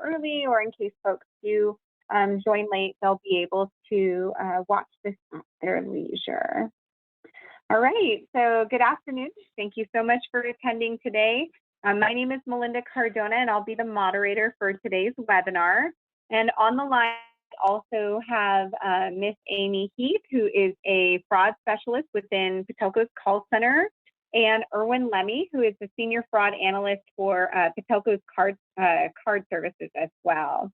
early, or in case folks do join late, they'll be able to watch this at their leisure. All right, so good afternoon. Thank you so much for attending today. My name is Melinda Cardona, and I'll be the moderator for today's webinar. And on the line, I also have Miss Amy Heath, who is a fraud specialist within Patelco's call center, and Erwin Lemmy, who is the senior fraud analyst for Patelco's card services as well.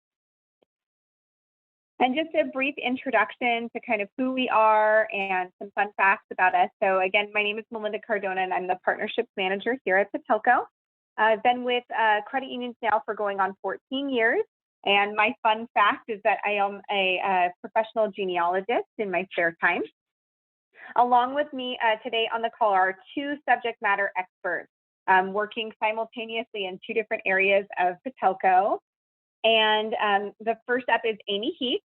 And just a brief introduction to kind of who we are and some fun facts about us. So again, my name is Melinda Cardona, and I'm the partnerships manager here at Patelco. I've been with credit unions now for going on 14 years. And my fun fact is that I am a professional genealogist in my spare time. Along with me today on the call are two subject matter experts working simultaneously in two different areas of Patelco. And the first up is Amy Heath.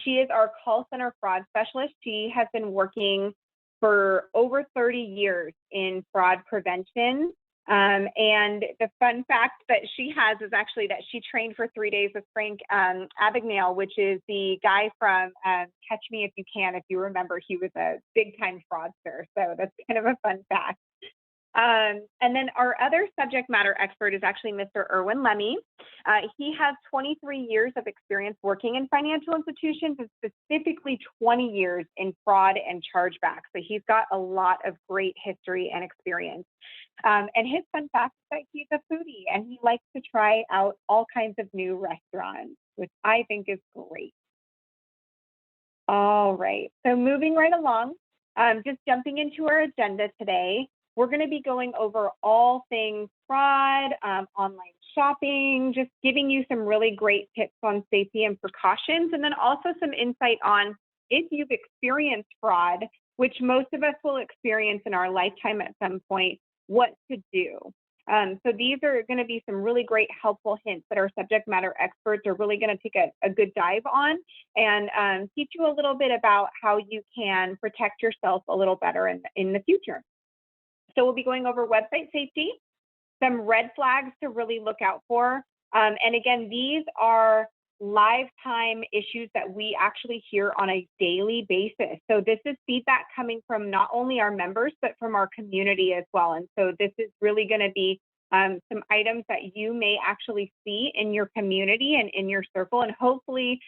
She is our call center fraud specialist. She has been working for over 30 years in fraud prevention. And the fun fact that she has is actually that she trained for 3 days with Frank Abagnale, which is the guy from Catch Me If You Can. If you remember, he was a big time fraudster. So that's kind of a fun fact. And then our other subject matter expert is actually Mr. Erwin Lemmy. He has 23 years of experience working in financial institutions, and specifically 20 years in fraud and chargeback. So he's got a lot of great history and experience. And his fun fact is that he's a foodie, and he likes to try out all kinds of new restaurants, which I think is great. All right, so moving right along, just jumping into our agenda today. We're going to be going over all things fraud, online shopping, just giving you some really great tips on safety and precautions, and then also some insight on if you've experienced fraud, which most of us will experience in our lifetime at some point, what to do. So these are going to be some really great helpful hints that our subject matter experts are really going to take a good dive on and teach you a little bit about how you can protect yourself a little better in the future. So we'll be going over website safety, some red flags to really look out for. And again, these are lifetime issues that we actually hear on a daily basis. So this is feedback coming from not only our members, but from our community as well. And so this is really going to be some items that you may actually see in your community and in your circle. And hopefully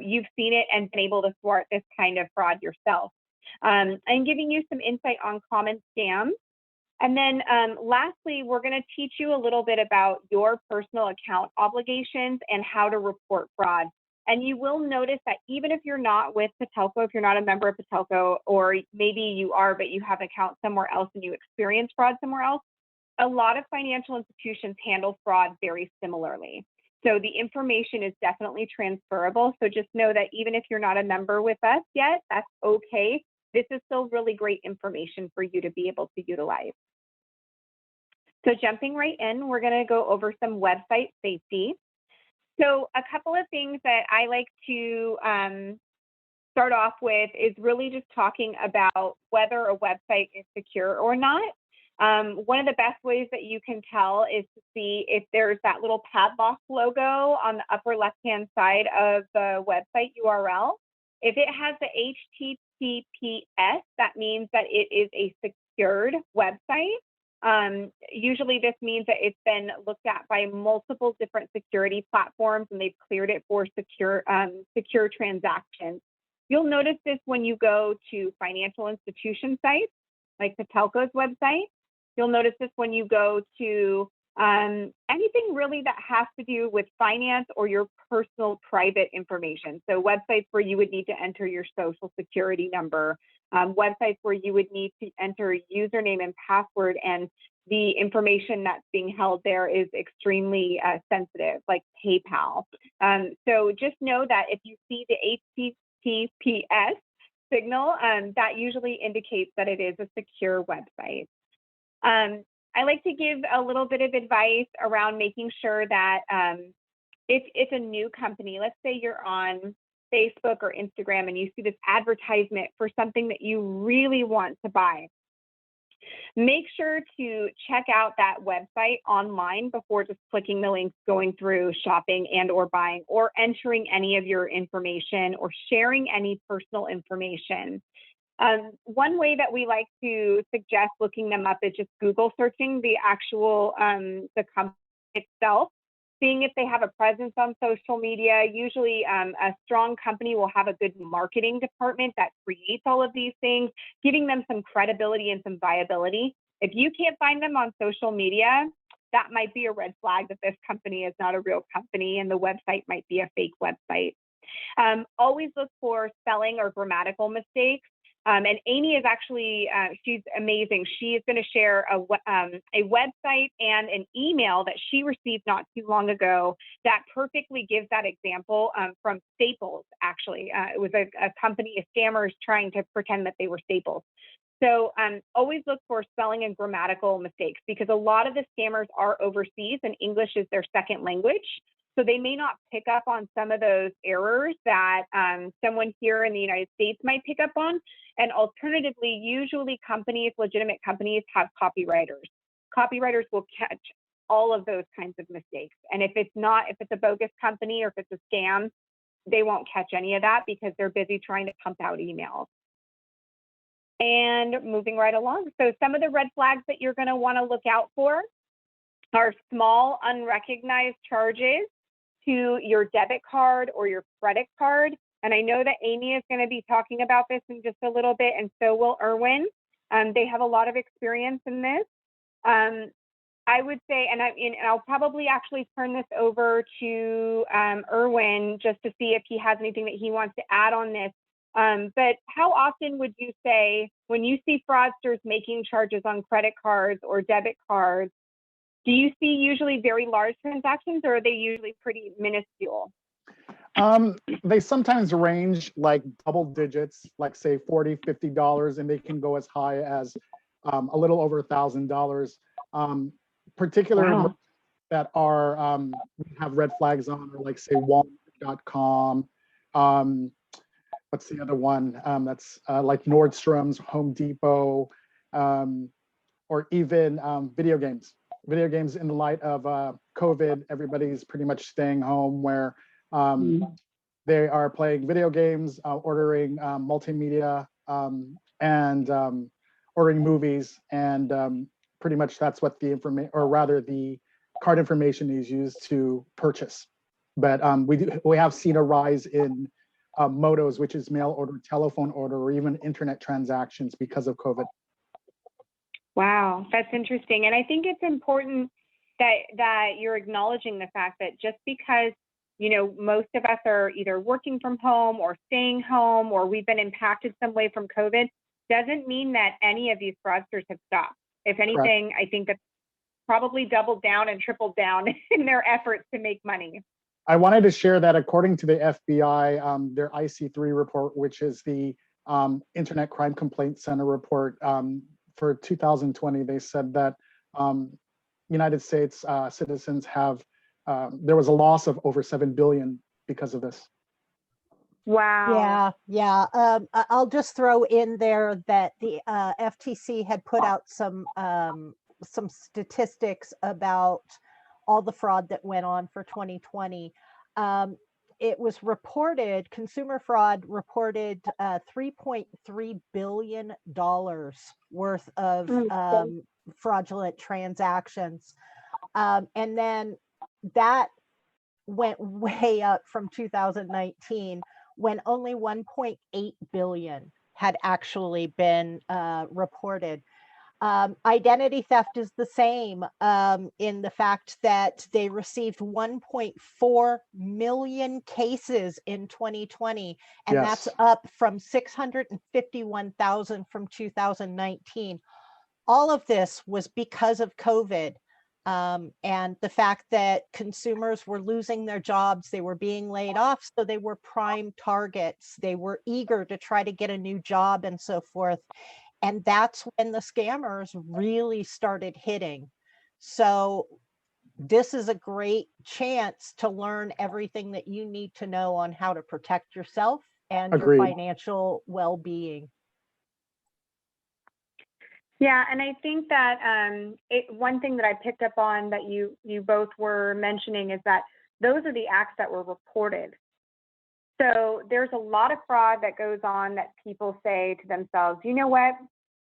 you've seen it and been able to thwart this kind of fraud yourself. And giving you some insight on common scams. And then lastly, we're going to teach you a little bit about your personal account obligations and how to report fraud. And you will notice that even if you're not with Patelco, if you're not a member of Patelco, or maybe you are, but you have an account somewhere else and you experience fraud somewhere else, a lot of financial institutions handle fraud very similarly. So the information is definitely transferable. So just know that even if you're not a member with us yet, that's okay. This is still really great information for you to be able to utilize. So jumping right in, we're going to go over some website safety. So a couple of things that I like to start off with is really just talking about whether a website is secure or not. One of the best ways that you can tell is to see if there's that little padlock logo on the upper left-hand side of the website URL. If it has the HTTPS, that means that it is a secured website. Usually this means that it's been looked at by multiple different security platforms and they've cleared it for secure transactions. You'll notice this when you go to financial institution sites like Patelco's website. You'll notice this when you go to anything really that has to do with finance or your personal private information. So websites where you would need to enter your social security number, websites where you would need to enter username and password, and the information that's being held there is extremely sensitive, like PayPal. So just know that if you see the HTTPS signal, that usually indicates that it is a secure website. I like to give a little bit of advice around making sure that if it's a new company, let's say you're on Facebook or Instagram and you see this advertisement for something that you really want to buy. Make sure to check out that website online before just clicking the links, going through shopping and or buying, or entering any of your information or sharing any personal information. One way that we like to suggest looking them up is just Google searching the actual, the company itself, seeing if they have a presence on social media. Usually a strong company will have a good marketing department that creates all of these things, giving them some credibility and some viability. If you can't find them on social media, that might be a red flag that this company is not a real company and the website might be a fake website. Always look for spelling or grammatical mistakes. And Amy is actually, she's amazing. She is going to share a website and an email that she received not too long ago that perfectly gives that example from Staples, actually. It was a company of scammers trying to pretend that they were Staples. So always look for spelling and grammatical mistakes, because a lot of the scammers are overseas and English is their second language. So they may not pick up on some of those errors that someone here in the United States might pick up on. And alternatively, usually companies, legitimate companies, have copywriters. Copywriters will catch all of those kinds of mistakes. And if it's a bogus company or if it's a scam, they won't catch any of that because they're busy trying to pump out emails. And moving right along. So some of the red flags that you're going to want to look out for are small, unrecognized charges to your debit card or your credit card. And I know that Amy is going to be talking about this in just a little bit, and so will Erwin. They have a lot of experience in this. I would say, and I'll probably actually turn this over to Erwin just to see if he has anything that he wants to add on this. But how often would you say, when you see fraudsters making charges on credit cards or debit cards, do you see usually very large transactions, or are they usually pretty minuscule? They sometimes range like double digits, like say $40, $50, and they can go as high as a little over $1,000. Particular Wow. that are we have red flags on, or like say Walmart.com. What's the other one? That's like Nordstrom's, Home Depot, or even video games. Video games, in the light of COVID, everybody's pretty much staying home, where they are playing video games, ordering multimedia, and ordering movies, and pretty much that's what the information, or rather the card information, is used to purchase. But we have seen a rise in MOTOs, which is mail order, telephone order, or even internet transactions because of COVID. Wow, that's interesting. And I think it's important that you're acknowledging the fact that just because, you know, most of us are either working from home or staying home, or we've been impacted some way from COVID, doesn't mean that any of these fraudsters have stopped. If anything, correct, I think that's probably doubled down and tripled down in their efforts to make money. I wanted to share that according to the FBI, their IC3 report, which is the Internet Crime Complaint Center report, for 2020, they said that United States citizens have, there was a loss of over 7 billion because of this. Wow. Yeah. I'll just throw in there that the FTC had put out some statistics about all the fraud that went on for 2020. It was reported, consumer fraud reported $3.3 billion worth of fraudulent transactions. And then that went way up from 2019, when only 1.8 billion had actually been reported. Identity theft is the same, in the fact that they received 1.4 million cases in 2020, and yes, that's up from 651,000 from 2019. All of this was because of COVID, and the fact that consumers were losing their jobs, they were being laid off, so they were prime targets. They were eager to try to get a new job and so forth. And that's when the scammers really started hitting. So this is a great chance to learn everything that you need to know on how to protect yourself and Agreed. Your financial well-being. Yeah, and I think that one thing that I picked up on that you both were mentioning is that those are the acts that were reported. So there's a lot of fraud that goes on that people say to themselves, you know what?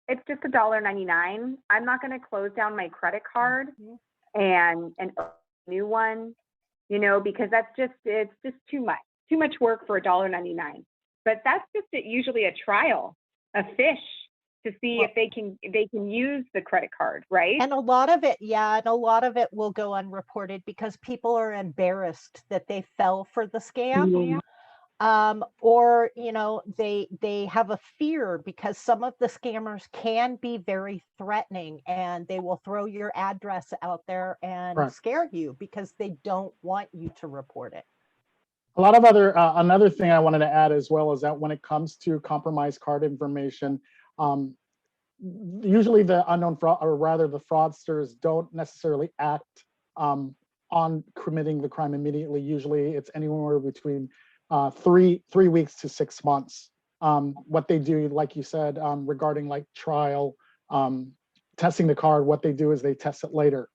It's just $1.99. I'm not going to close down my credit card and open a new one, you know, because it's just too much work for $1.99. But that's just usually a trial, a fish to see if they can use the credit card, right? And a lot of it, yeah, and a lot of it will go unreported because people are embarrassed that they fell for the scam. Or, you know, they have a fear because some of the scammers can be very threatening and they will throw your address out there and Right. scare you because they don't want you to report it. A lot of another thing I wanted to add as well is that when it comes to compromised card information, usually the unknown fraud, or rather the fraudsters, don't necessarily act on committing the crime immediately. Usually it's anywhere between 3 weeks to 6 months. What they do, like you said, regarding like trial, testing the card, what they do is they test it later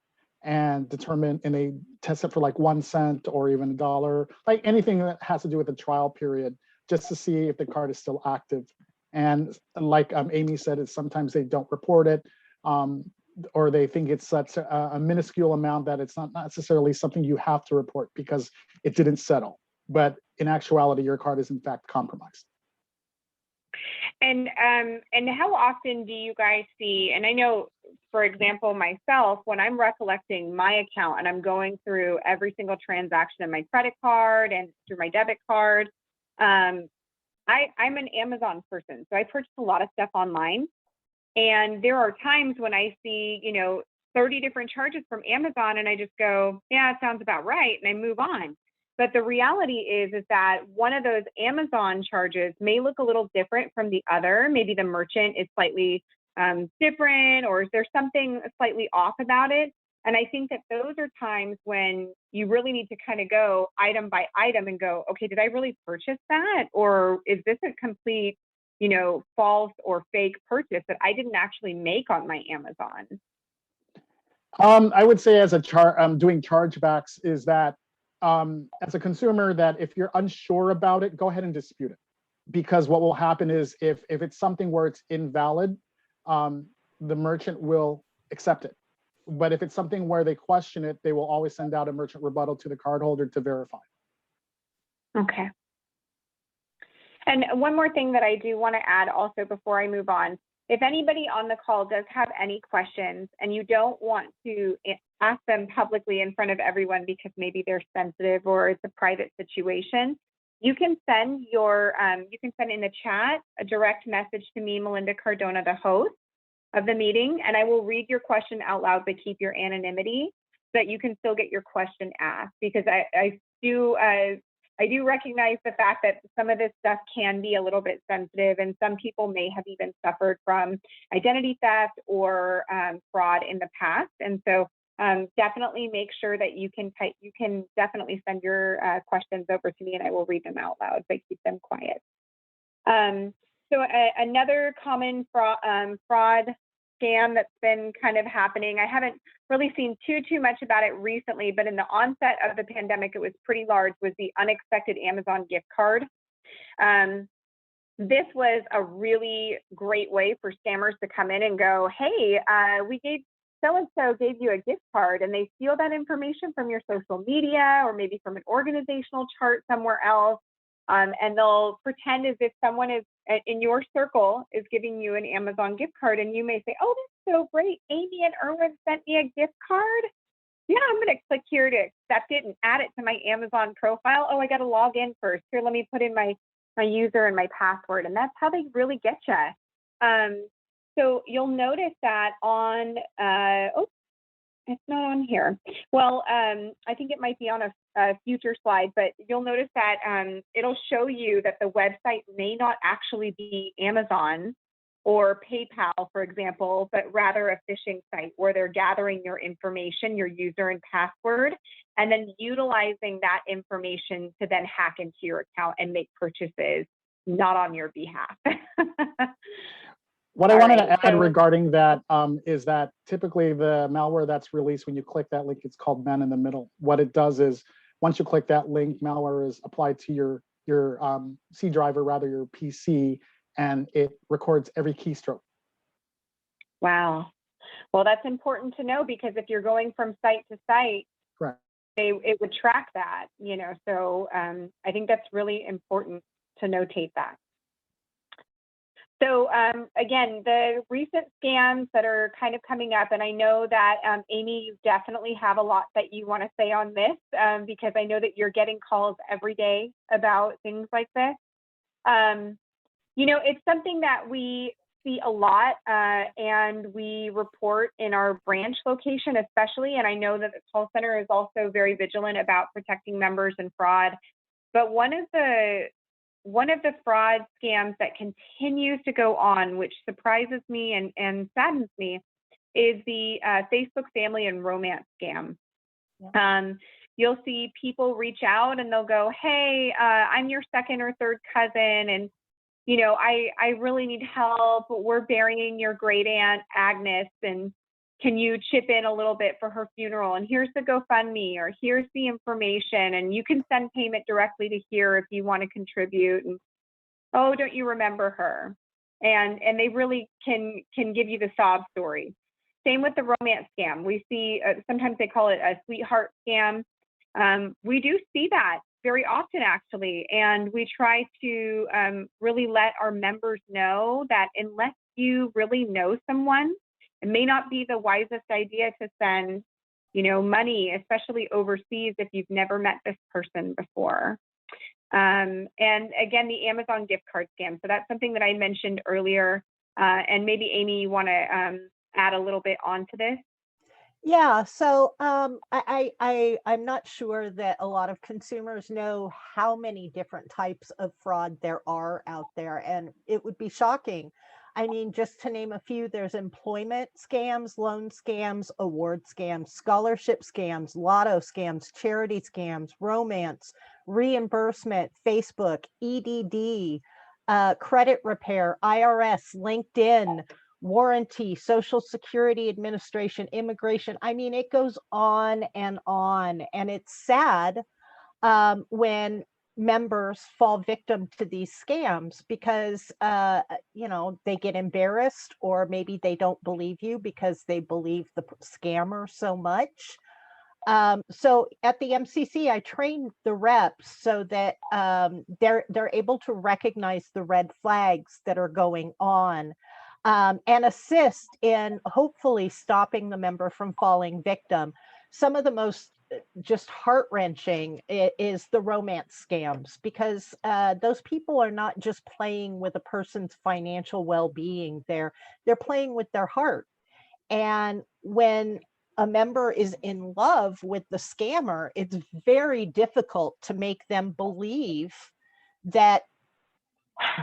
and determine, and they test it for like 1 cent or even $1, like anything that has to do with the trial period, just to see if the card is still active. And like Amy said, is sometimes they don't report it, or they think it's such a minuscule amount that it's not necessarily something you have to report because it didn't settle. But in actuality, your card is in fact compromised. And how often do you guys see, and I know, for example, myself, when I'm recollecting my account and I'm going through every single transaction of my credit card and through my debit card, I'm an Amazon person, so I purchase a lot of stuff online. And there are times when I see, you know, 30 different charges from Amazon and I just go, yeah, it sounds about right, and I move on. But the reality is that one of those Amazon charges may look a little different from the other. Maybe the merchant is slightly different, or is there something slightly off about it? And I think that those are times when you really need to kind of go item by item and go, okay, did I really purchase that? Or is this a complete, you know, false or fake purchase that I didn't actually make on my Amazon? I would say as a doing chargebacks is that as a consumer, that if you're unsure about it, go ahead and dispute it. Because what will happen is if it's something where it's invalid, the merchant will accept it. But if it's something where they question it, they will always send out a merchant rebuttal to the cardholder to verify. Okay. And one more thing that I do want to add also before I move on, if anybody on the call does have any questions and you don't want to ask them publicly in front of everyone because maybe they're sensitive or it's a private situation, you can send in the chat a direct message to me, Melinda Cardona, the host of the meeting, and I will read your question out loud, but keep your anonymity so that you can still get your question asked, because I do recognize the fact that some of this stuff can be a little bit sensitive, and some people may have even suffered from identity theft or fraud in the past. And so definitely make sure that you can definitely send your questions over to me and I will read them out loud, but keep them quiet. So another common fraud scam that's been kind of happening, I haven't really seen too much about it recently, but in the onset of the pandemic, it was pretty large, was the unexpected Amazon gift card. This was a really great way for scammers to come in and go, hey, so-and-so gave you a gift card, and they steal that information from your social media or maybe from an organizational chart somewhere else. And they'll pretend as if someone is in your circle is giving you an Amazon gift card, and you may say, oh, that's so great. Amy and Erwin sent me a gift card. Yeah, I'm going to click here to accept it and add it to my Amazon profile. Oh, I got to log in first. Here, let me put in my user and my password. And that's how they really get you. So you'll notice that on, it's not on here. Well, I think it might be on a future slide, but you'll notice that it'll show you that the website may not actually be Amazon or PayPal, for example, but rather a phishing site where they're gathering your information, your user and password, and then utilizing that information to then hack into your account and make purchases not on your behalf. What I All wanted right, to add so- regarding that is that typically the malware that's released, when you click that link, it's called man in the middle. What it does is once you click that link, malware is applied to your C drive, or rather your PC, and it records every keystroke. Wow. Well, that's important to know, because if you're going from site to site, Correct. it would track that, so I think that's really important to notate that. So again, the recent scams that are kind of coming up, and I know that Amy, you definitely have a lot that you want to say on this, because I know that you're getting calls every day about things like this. It's something that we see a lot, and we report in our branch location especially, and I know that the call center is also very vigilant about protecting members and fraud. But one of the fraud scams that continues to go on, which surprises me and saddens me, is the Facebook family and romance scam. Yeah. You'll see people reach out and they'll go, hey, I'm your second or third cousin, and I really need help. We're burying your great aunt Agnes, and can you chip in a little bit for her funeral? And here's the GoFundMe, or here's the information, and you can send payment directly to here if you want to contribute. And oh, don't you remember her? And they really can give you the sob story. Same with the romance scam. We see sometimes they call it a sweetheart scam. We do see that very often, actually, and we try to really let our members know that unless you really know someone, it may not be the wisest idea to send, money, especially overseas, if you've never met this person before. And again, the Amazon gift card scam. So that's something that I mentioned earlier. And maybe Amy, you want to add a little bit onto this? Yeah, so I'm not sure that a lot of consumers know how many different types of fraud there are out there, and it would be shocking. I mean, just to name a few, there's employment scams, loan scams, award scams, scholarship scams, lotto scams, charity scams, romance, reimbursement, Facebook, EDD, credit repair, IRS, LinkedIn, warranty, Social Security Administration, immigration. I mean, it goes on, and it's sad when members fall victim to these scams, because they get embarrassed, or maybe they don't believe you because they believe the scammer so much. So at the MCC, I train the reps so that they're able to recognize the red flags that are going on, and assist in hopefully stopping the member from falling victim. Some of the most just heart-wrenching is the romance scams, because those people are not just playing with a person's financial well-being, they're playing with their heart. And when a member is in love with the scammer, it's very difficult to make them believe that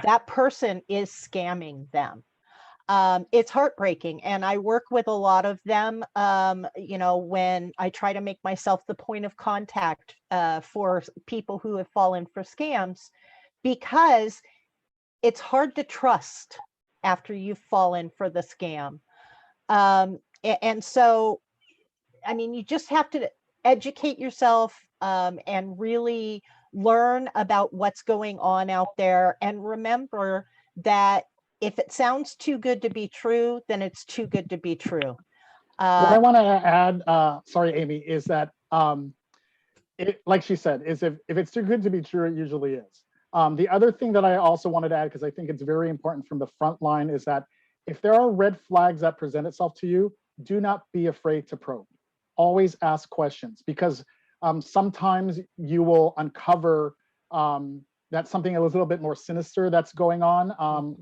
that person is scamming them. It's heartbreaking, and I work with a lot of them, when I try to make myself the point of contact for people who have fallen for scams, because it's hard to trust after you've fallen for the scam. And so, I mean, you just have to educate yourself and really learn about what's going on out there, and remember that if it sounds too good to be true, then it's too good to be true. What I want to add, sorry, Amy, is that like she said, is if it's too good to be true, it usually is. The other thing that I also wanted to add, because I think it's very important from the front line, is that if there are red flags that present itself to you, do not be afraid to probe. Always ask questions, because sometimes you will uncover that's something a little bit more sinister that's going on.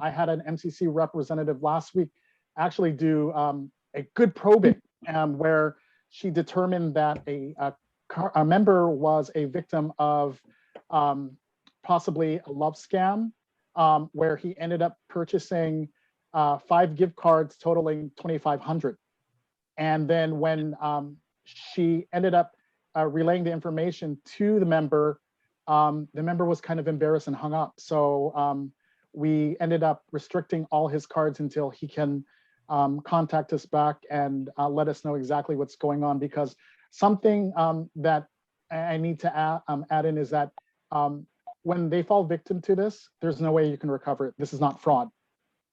I had an MCC representative last week actually do a good probing where she determined that a member was a victim of possibly a love scam, where he ended up purchasing 5 gift cards totaling $2,500. And then when she ended up relaying the information to the member was kind of embarrassed and hung up. So we ended up restricting all his cards until he can contact us back and let us know exactly what's going on. Because something that I need to add in is that when they fall victim to this, there's no way you can recover it. This is not fraud.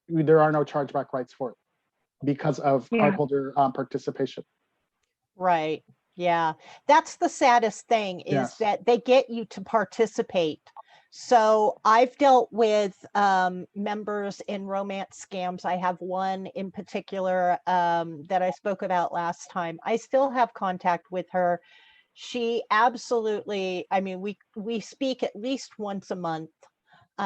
There are no chargeback rights for it because of cardholder participation. Right. Yeah. That's the saddest thing is that they get you to participate. So I've dealt with members in romance scams. I have one in particular that I spoke about last time. I still have contact with her. She absolutely, I mean, we speak at least once a month.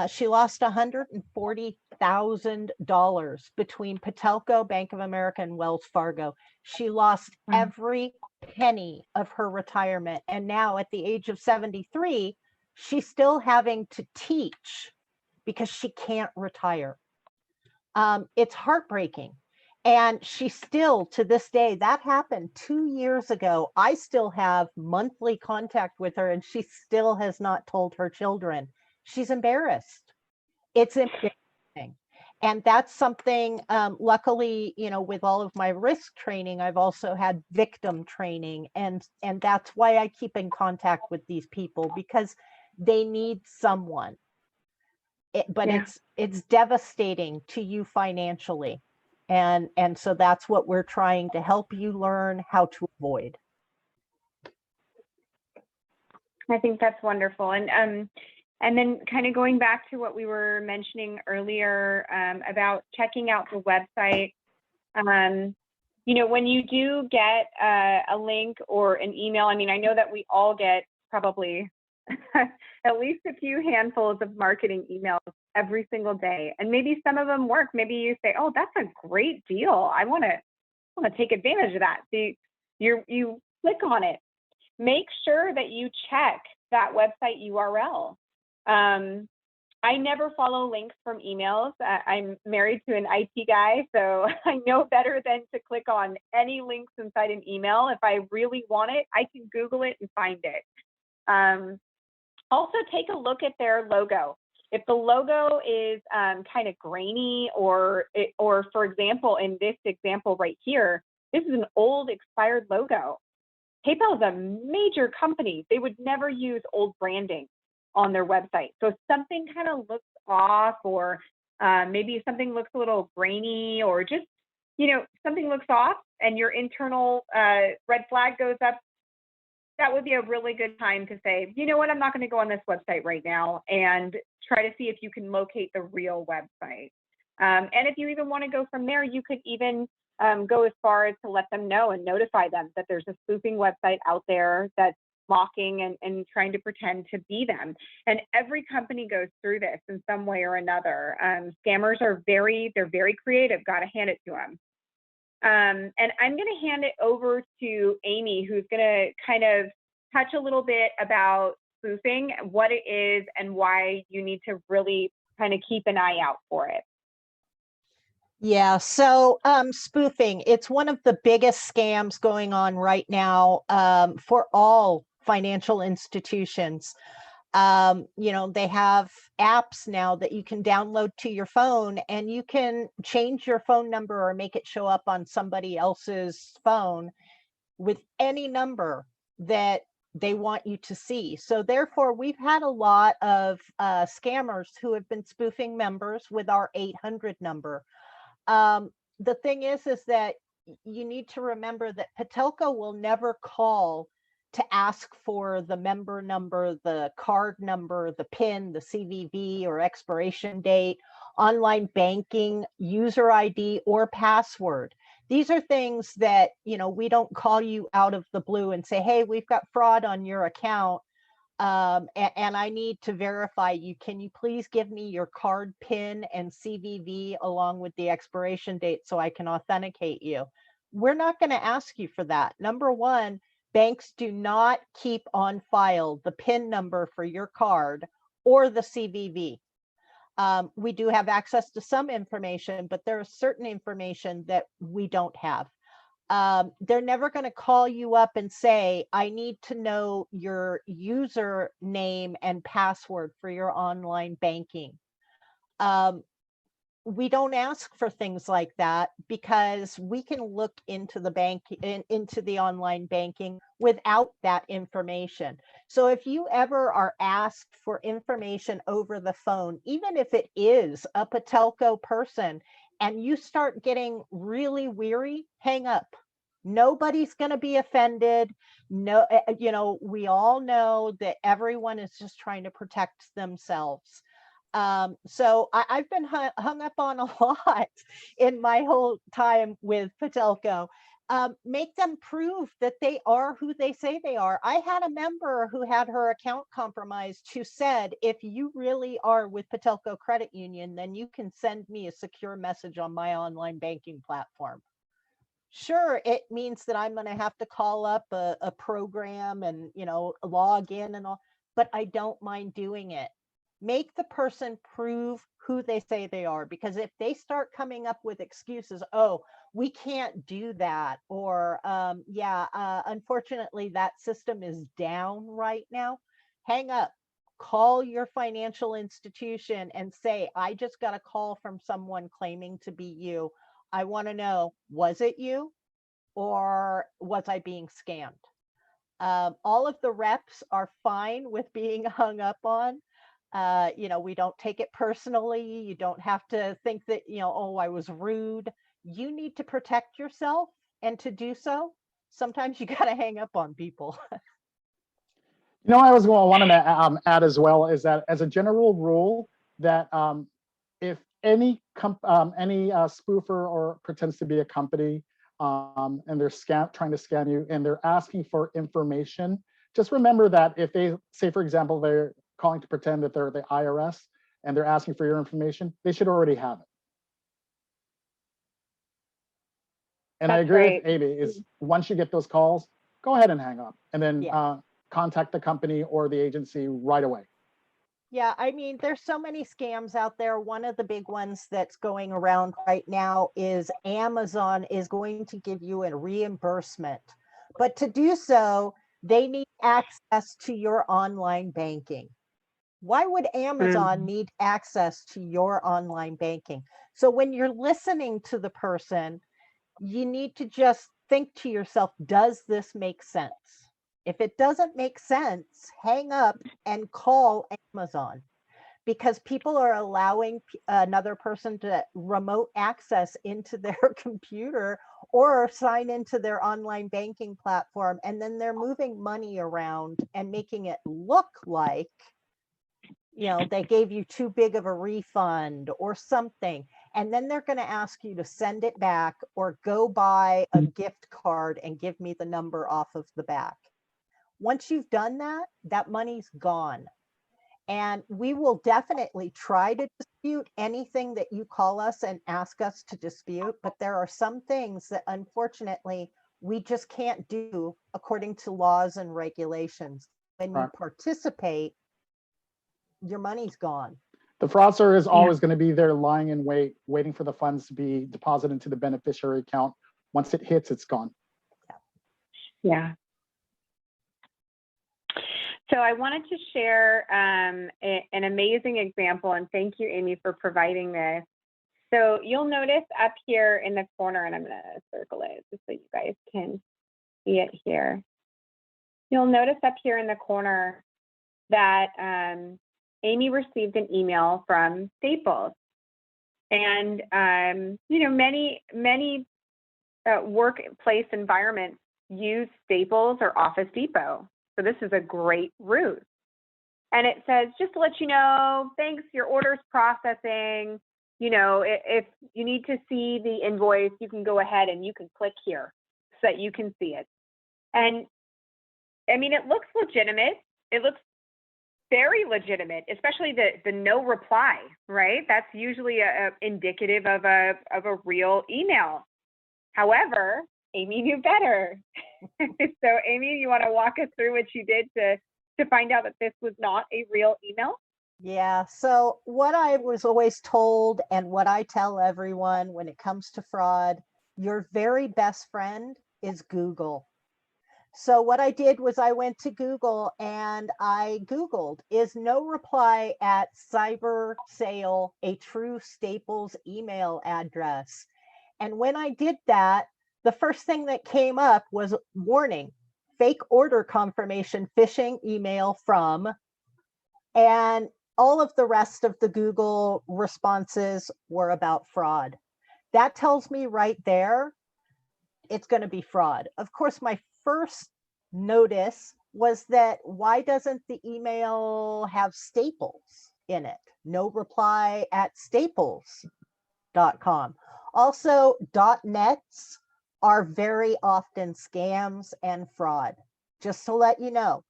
She lost $140,000 between Patelco, Bank of America, and Wells Fargo. She lost every penny of her retirement. And now at the age of 73, she's still having to teach because she can't retire. It's heartbreaking. And she still, to this day, that happened 2 years ago. I still have monthly contact with her and she still has not told her children. She's embarrassed. It's embarrassing. And that's something, luckily, you know, with all of my risk training, I've also had victim training. And that's why I keep in contact with these people, because they need someone. But it's devastating to you financially. And so that's what we're trying to help you learn how to avoid. I think that's wonderful. And then kind of going back to what we were mentioning earlier about checking out the website, you know, when you do get a link or an email, I mean, I know that we all get probably at least a few handfuls of marketing emails every single day. And maybe some of them work. Maybe you say, oh, that's a great deal. I want to take advantage of that. So you click on it. Make sure that you check that website URL. I never follow links from emails. I'm married to an IT guy, so I know better than to click on any links inside an email. If I really want it, I can Google it and find it. Also, take a look at their logo. If the logo is kind of grainy, or for example, in this example right here, this is an old expired logo. PayPal is a major company. They would never use old branding on their website. So if something kind of looks off, or maybe something looks a little grainy, or just, you know, something looks off and your internal red flag goes up, that would be a really good time to say, you know what, I'm not going to go on this website right now, and try to see if you can locate the real website. And if you even want to go from there, you could even go as far as to let them know and notify them that there's a spoofing website out there that's mocking and trying to pretend to be them. And every company goes through this in some way or another. Scammers are they're very creative, got to hand it to them. And I'm going to hand it over to Amy, who's going to kind of touch a little bit about spoofing, what it is, and why you need to really kind of keep an eye out for it. Yeah, so spoofing, it's one of the biggest scams going on right now for all financial institutions. You know, they have apps now that you can download to your phone, and you can change your phone number or make it show up on somebody else's phone with any number that they want you to see. So therefore, we've had a lot of scammers who have been spoofing members with our 800 number. The thing is that you need to remember that Patelco will never call to ask for the member number, the card number, the PIN, the CVV or expiration date, online banking, user ID, or password. These are things that, you know, we don't call you out of the blue and say, hey, we've got fraud on your account. And I need to verify you. Can you please give me your card PIN and CVV along with the expiration date so I can authenticate you? We're not going to ask you for that. Number one, banks do not keep on file the PIN number for your card or the CVV. We do have access to some information, but there is certain information that we don't have. They're never going to call you up and say, I need to know your username and password for your online banking. We don't ask for things like that because we can look into the into the online banking without that information. So if you ever are asked for information over the phone, even if it is a Patelco person, and you start getting really weary, hang up. Nobody's going to be offended. No, we all know that everyone is just trying to protect themselves. So I've been hung up on a lot in my whole time with Patelco. Make them prove that they are who they say they are. I had a member who had her account compromised who said, if you really are with Patelco Credit Union, then you can send me a secure message on my online banking platform. Sure, it means that I'm going to have to call up a program and, log in and all, but I don't mind doing it. Make the person prove who they say they are, because if they start coming up with excuses, oh, we can't do that, or unfortunately that system is down right now, hang up. Call your financial institution and say, I just got a call from someone claiming to be you. I want to know, was it you or was I being scammed? All of the reps are fine with being hung up on. We don't take it personally. You don't have to think that, oh, I was rude. You need to protect yourself. And to do so, sometimes you got to hang up on people. I was wanted to add as well is that as a general rule that if any spoofer or pretends to be a company and they're trying to scam you and they're asking for information, just remember that if they say, for example, they're calling to pretend that they're the IRS and they're asking for your information, they should already have it. And I agree with Amy, is once you get those calls, go ahead and hang up and then contact the company or the agency right away. Yeah, I mean, there's so many scams out there. One of the big ones that's going around right now is Amazon is going to give you a reimbursement. But to do so, they need access to your online banking. Why would Amazon need access to your online banking? So when you're listening to the person, you need to just think to yourself, does this make sense? If it doesn't make sense, hang up and call Amazon, because people are allowing another person to remote access into their computer or sign into their online banking platform. And then they're moving money around and making it look like, they gave you too big of a refund or something. And then they're going to ask you to send it back or go buy a gift card and give me the number off of the back. Once you've done that, that money's gone. And we will definitely try to dispute anything that you call us and ask us to dispute. But there are some things that unfortunately we just can't do according to laws and regulations. When you participate, your money's gone. The fraudster is always going to be there lying in wait, waiting for the funds to be deposited into the beneficiary account. Once it hits, it's gone. Yeah. So I wanted to share an amazing example, and thank you, Amy, for providing this. So you'll notice up here in the corner, and I'm going to circle it just so you guys can see it here. You'll notice up here in the corner that Amy received an email from Staples. And, many workplace environments use Staples or Office Depot. So this is a great route. And it says, just to let you know, thanks, your order's processing. If you need to see the invoice, you can go ahead and you can click here so that you can see it. And I mean, it looks legitimate. It looks very legitimate, especially the no reply, right? That's usually indicative of a real email. However, Amy knew better. So Amy, you want to walk us through what you did to find out that this was not a real email? Yeah, so what I was always told and what I tell everyone when it comes to fraud, your very best friend is Google. So what I did was I went to Google and I Googled, is no reply at Cyber Sale a true Staples email address? And when I did that, the first thing that came up was warning, fake order confirmation phishing email from, and all of the rest of the Google responses were about fraud. That tells me right there, it's going to be fraud. Of course, my first notice was that why doesn't the email have Staples in it? No reply at staples.com. Also, .nets are very often scams and fraud. Just to let you know,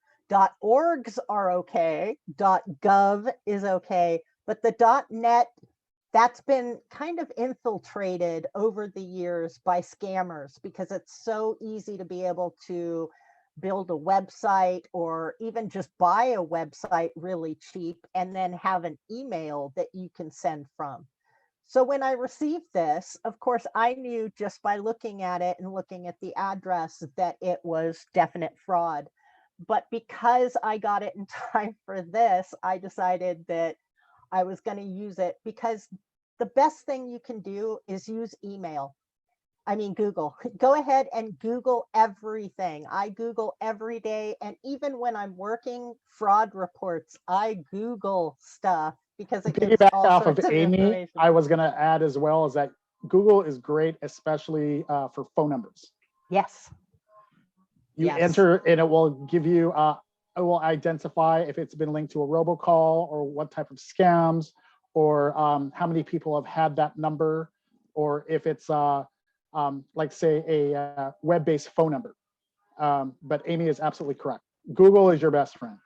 .orgs are okay, .gov is okay, but the .net, that's been kind of infiltrated over the years by scammers because it's so easy to be able to build a website or even just buy a website really cheap and then have an email that you can send from. So when I received this, of course, I knew just by looking at it and looking at the address that it was definite fraud. But because I got it in time for this, I decided that I was going to use it because the best thing you can do is use email. I mean, Google. Go ahead and Google everything. I Google every day. And even when I'm working fraud reports, I Google stuff because it gives Piggyback all off of sorts of Amy, information. I was going to add as well is that Google is great, especially for phone numbers. Yes. You Yes. enter and it will give you, it will identify if it's been linked to a robocall or what type of scams or how many people have had that number, or if it's like say a web-based phone number. But Amy is absolutely correct. Google is your best friend.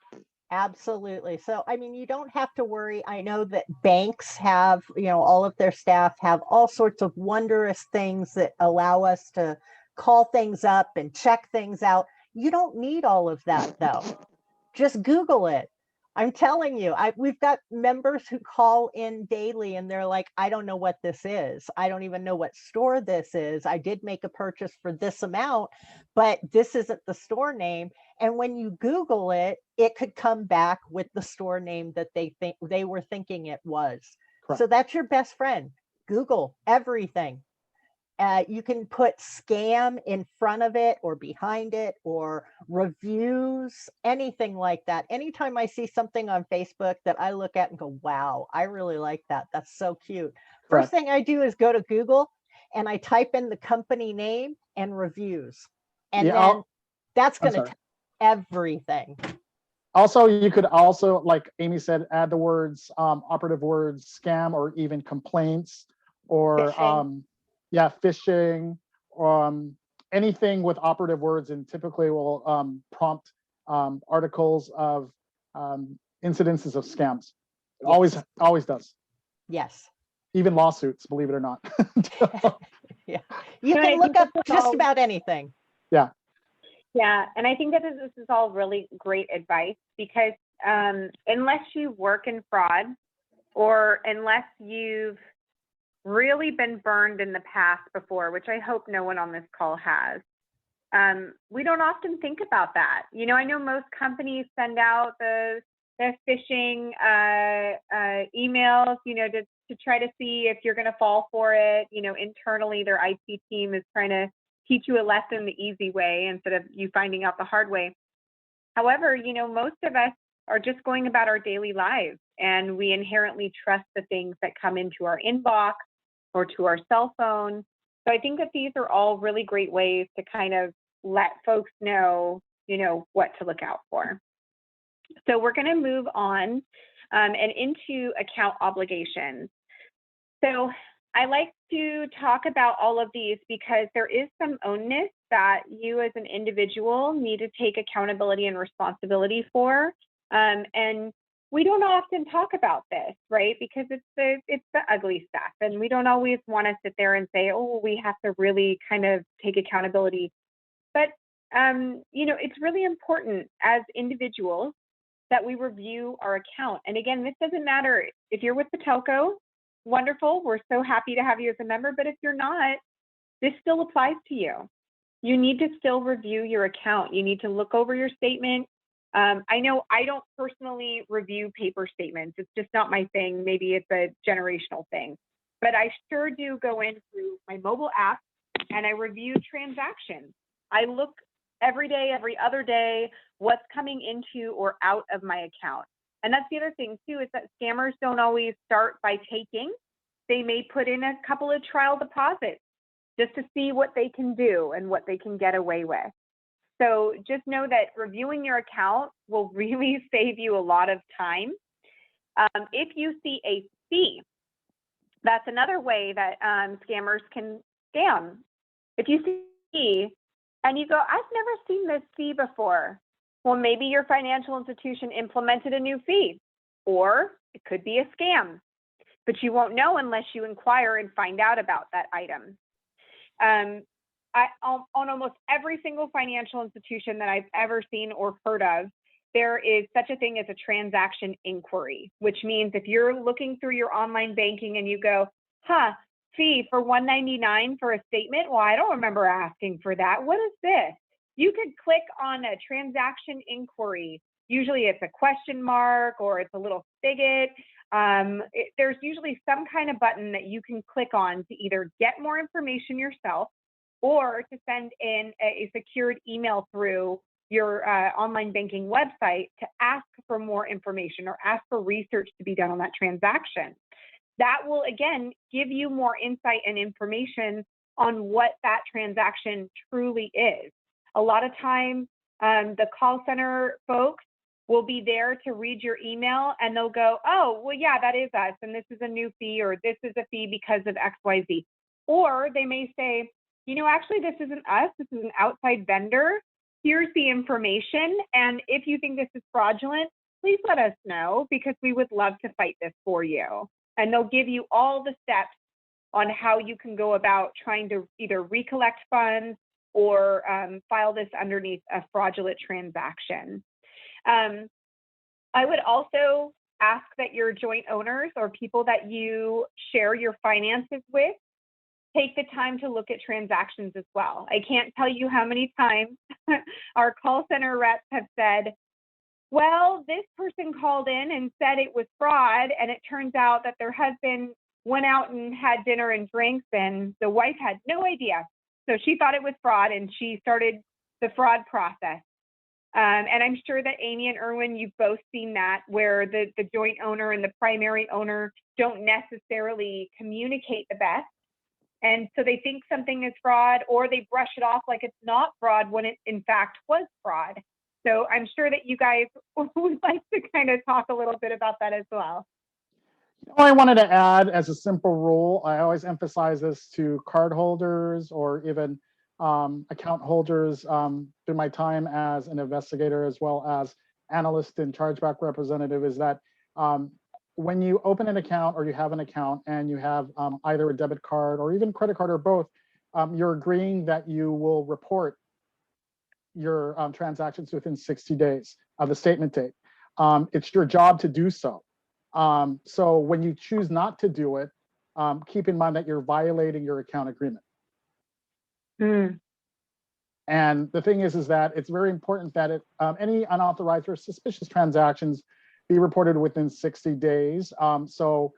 Absolutely. So, I mean, you don't have to worry. I know that banks have, all of their staff have all sorts of wondrous things that allow us to call things up and check things out. You don't need all of that, though. Just Google it. I'm telling you, we've got members who call in daily and they're like, I don't know what this is. I don't even know what store this is. I did make a purchase for this amount, but this isn't the store name. And when you Google it, it could come back with the store name that they were thinking it was. Correct. So that's your best friend. Google everything. You can put scam in front of it or behind it or reviews, anything like that. Anytime I see something on Facebook that I look at and go, wow, I really like that. That's so cute. First thing I do is go to Google and I type in the company name and reviews. And then that's going to tell everything. Also, you could also, like Amy said, add the words, operative words, scam, or even complaints, or Phishing. Phishing, anything with operative words, and typically will prompt articles of incidences of scams. It always does. Yes. Even lawsuits, believe it or not. Yeah. You can look up just about anything. Yeah. Yeah, and I think that this is all really great advice because unless you work in fraud or unless you've really been burned in the past before, which I hope no one on this call has, we don't often think about that. I know most companies send out the phishing emails, to try to see if you're going to fall for it. Internally, their IT team is trying to teach you a lesson the easy way instead of you finding out the hard way. However, most of us are just going about our daily lives and we inherently trust the things that come into our inbox or to our cell phone. So I think that these are all really great ways to kind of let folks know, what to look out for. So we're going to move on and into account obligations. So I like to talk about all of these because there is some onus that you as an individual need to take accountability and responsibility for. And we don't often talk about this, right? Because it's the ugly stuff. And we don't always want to sit there and say, oh, we have to really kind of take accountability. But, it's really important as individuals that we review our account. And again, this doesn't matter if you're with the telco. Wonderful. We're so happy to have you as a member. But if you're not, this still applies to you. you need to still review your account. You need to look over your statement. I know I don't personally review paper statements. It's just not my thing. Maybe it's a generational thing, but I sure do go in through my mobile app and I review transactions. I look every day, every other day, what's coming into or out of my account. And that's the other thing too, is that scammers don't always start by taking. They may put in a couple of trial deposits just to see what they can do and what they can get away with. So just know that reviewing your account will really save you a lot of time. If you see a fee, that's another way that scammers can scam. If you see and you go, I've never seen this fee before. Well, maybe your financial institution implemented a new fee, or it could be a scam, but you won't know unless you inquire and find out about that item. On almost every single financial institution that I've ever seen or heard of, there is such a thing as a transaction inquiry, which means if you're looking through your online banking and you go, fee for $1.99 for a statement, well, I don't remember asking for that. What is this? You could click on a transaction inquiry. Usually it's a question mark or it's a little spigot. There's usually some kind of button that you can click on to either get more information yourself or to send in a secured email through your online banking website to ask for more information or ask for research to be done on that transaction. That will, again, give you more insight and information on what that transaction truly is. A lot of time, the call center folks will be there to read your email and they'll go, oh, well, yeah, that is us. And this is a new fee, or this is a fee because of XYZ. Or they may say, you know, actually, this isn't us. This is an outside vendor. Here's the information. And if you think this is fraudulent, please let us know because we would love to fight this for you. And they'll give you all the steps on how you can go about trying to either recollect funds or file this underneath a fraudulent transaction. I would also ask that your joint owners or people that you share your finances with take the time to look at transactions as well. I can't tell you how many times our call center reps have said, well, this person called in and said it was fraud, and it turns out that their husband went out and had dinner and drinks, and the wife had no idea. So she thought it was fraud, and she started the fraud process. And I'm sure that Amy and Erwin, you've both seen that, where the joint owner and the primary owner don't necessarily communicate the best. And so they think something is fraud, or they brush it off like it's not fraud when it in fact was fraud. So I'm sure that you guys would like to kind of talk a little bit about that as well. I wanted to add as a simple rule, I always emphasize this to card holders or even account holders through my time as an investigator as well as analyst and chargeback representative, is that when you open an account or you have an account and you have either a debit card or even credit card or both, you're agreeing that you will report your transactions within 60 days of the statement date. It's your job to do so. So when you choose not to do it, keep in mind that you're violating your account agreement. And the thing is that it's very important that any unauthorized or suspicious transactions be reported within 60 days. So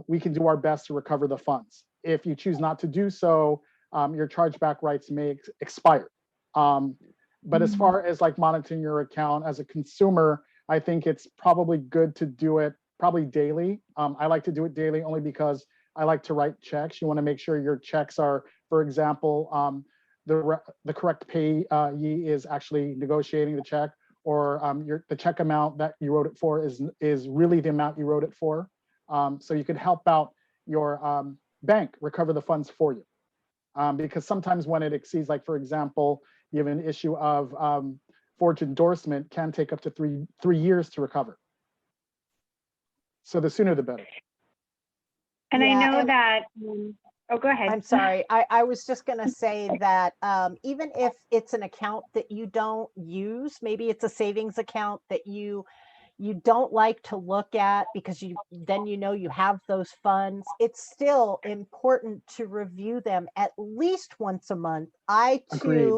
we can do our best to recover the funds. If you choose not to do so, your chargeback rights may expire. But as far as like monitoring your account as a consumer, I think it's probably good to do it probably daily. I like to do it daily only because I like to write checks. You want to make sure your checks are, for example, the correct payee is actually negotiating the check, or the check amount that you wrote it for is really the amount you wrote it for. So you could help out your bank recover the funds for you. Because sometimes when it exceeds, like for example, you have an issue of forged endorsement, can take up to three years to recover. So the sooner the better. And yeah, I know that, oh, go ahead. I'm sorry. I was just going to say that even if it's an account that you don't use, maybe it's a savings account that you you don't like to look at because then you know you have those funds, it's still important to review them at least once a month. Agreed.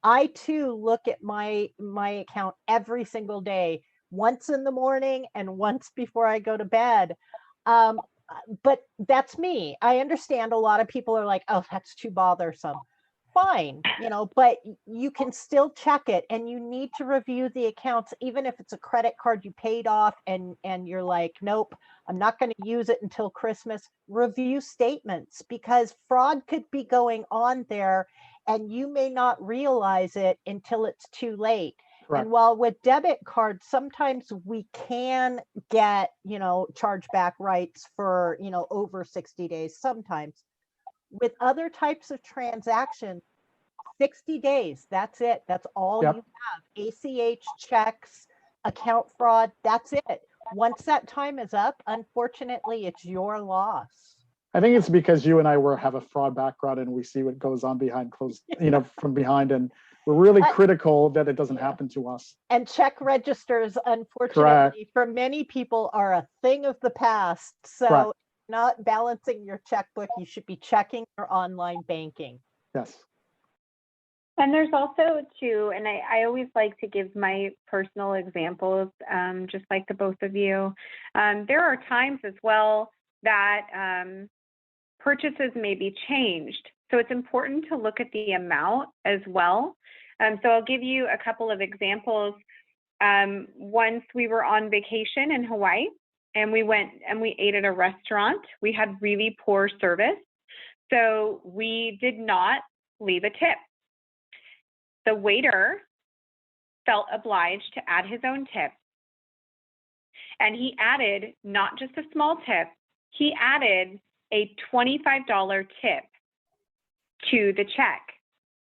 I too look at my account every single day, once in the morning and once before I go to bed. Um, but that's me. I understand a lot of people are like, oh, that's too bothersome. Fine, but you can still check it, and you need to review the accounts, even if it's a credit card you paid off and you're like, nope, I'm not going to use it until Christmas. Review statements, because fraud could be going on there and you may not realize it until it's too late. Correct. And while with debit cards, sometimes we can get, chargeback rights for, over 60 days, sometimes. With other types of transactions, 60 days, that's it. That's all Yep. you have. ACH, checks, account fraud, that's it. Once that time is up, unfortunately, it's your loss. I think it's because you and I have a fraud background and we see what goes on behind closed, from behind, and we're really critical that it doesn't happen to us. And check registers, unfortunately, for many people are a thing of the past. So Correct. Not balancing your checkbook, you should be checking your online banking. Yes. And there's also too, and I always like to give my personal examples, just like the both of you. There are times as well that purchases may be changed. So it's important to look at the amount as well. So I'll give you a couple of examples. Once we were on vacation in Hawaii, and we went and we ate at a restaurant. We had really poor service, so we did not leave a tip. The waiter felt obliged to add his own tip. And he added not just a small tip, he added a $25 tip to the check.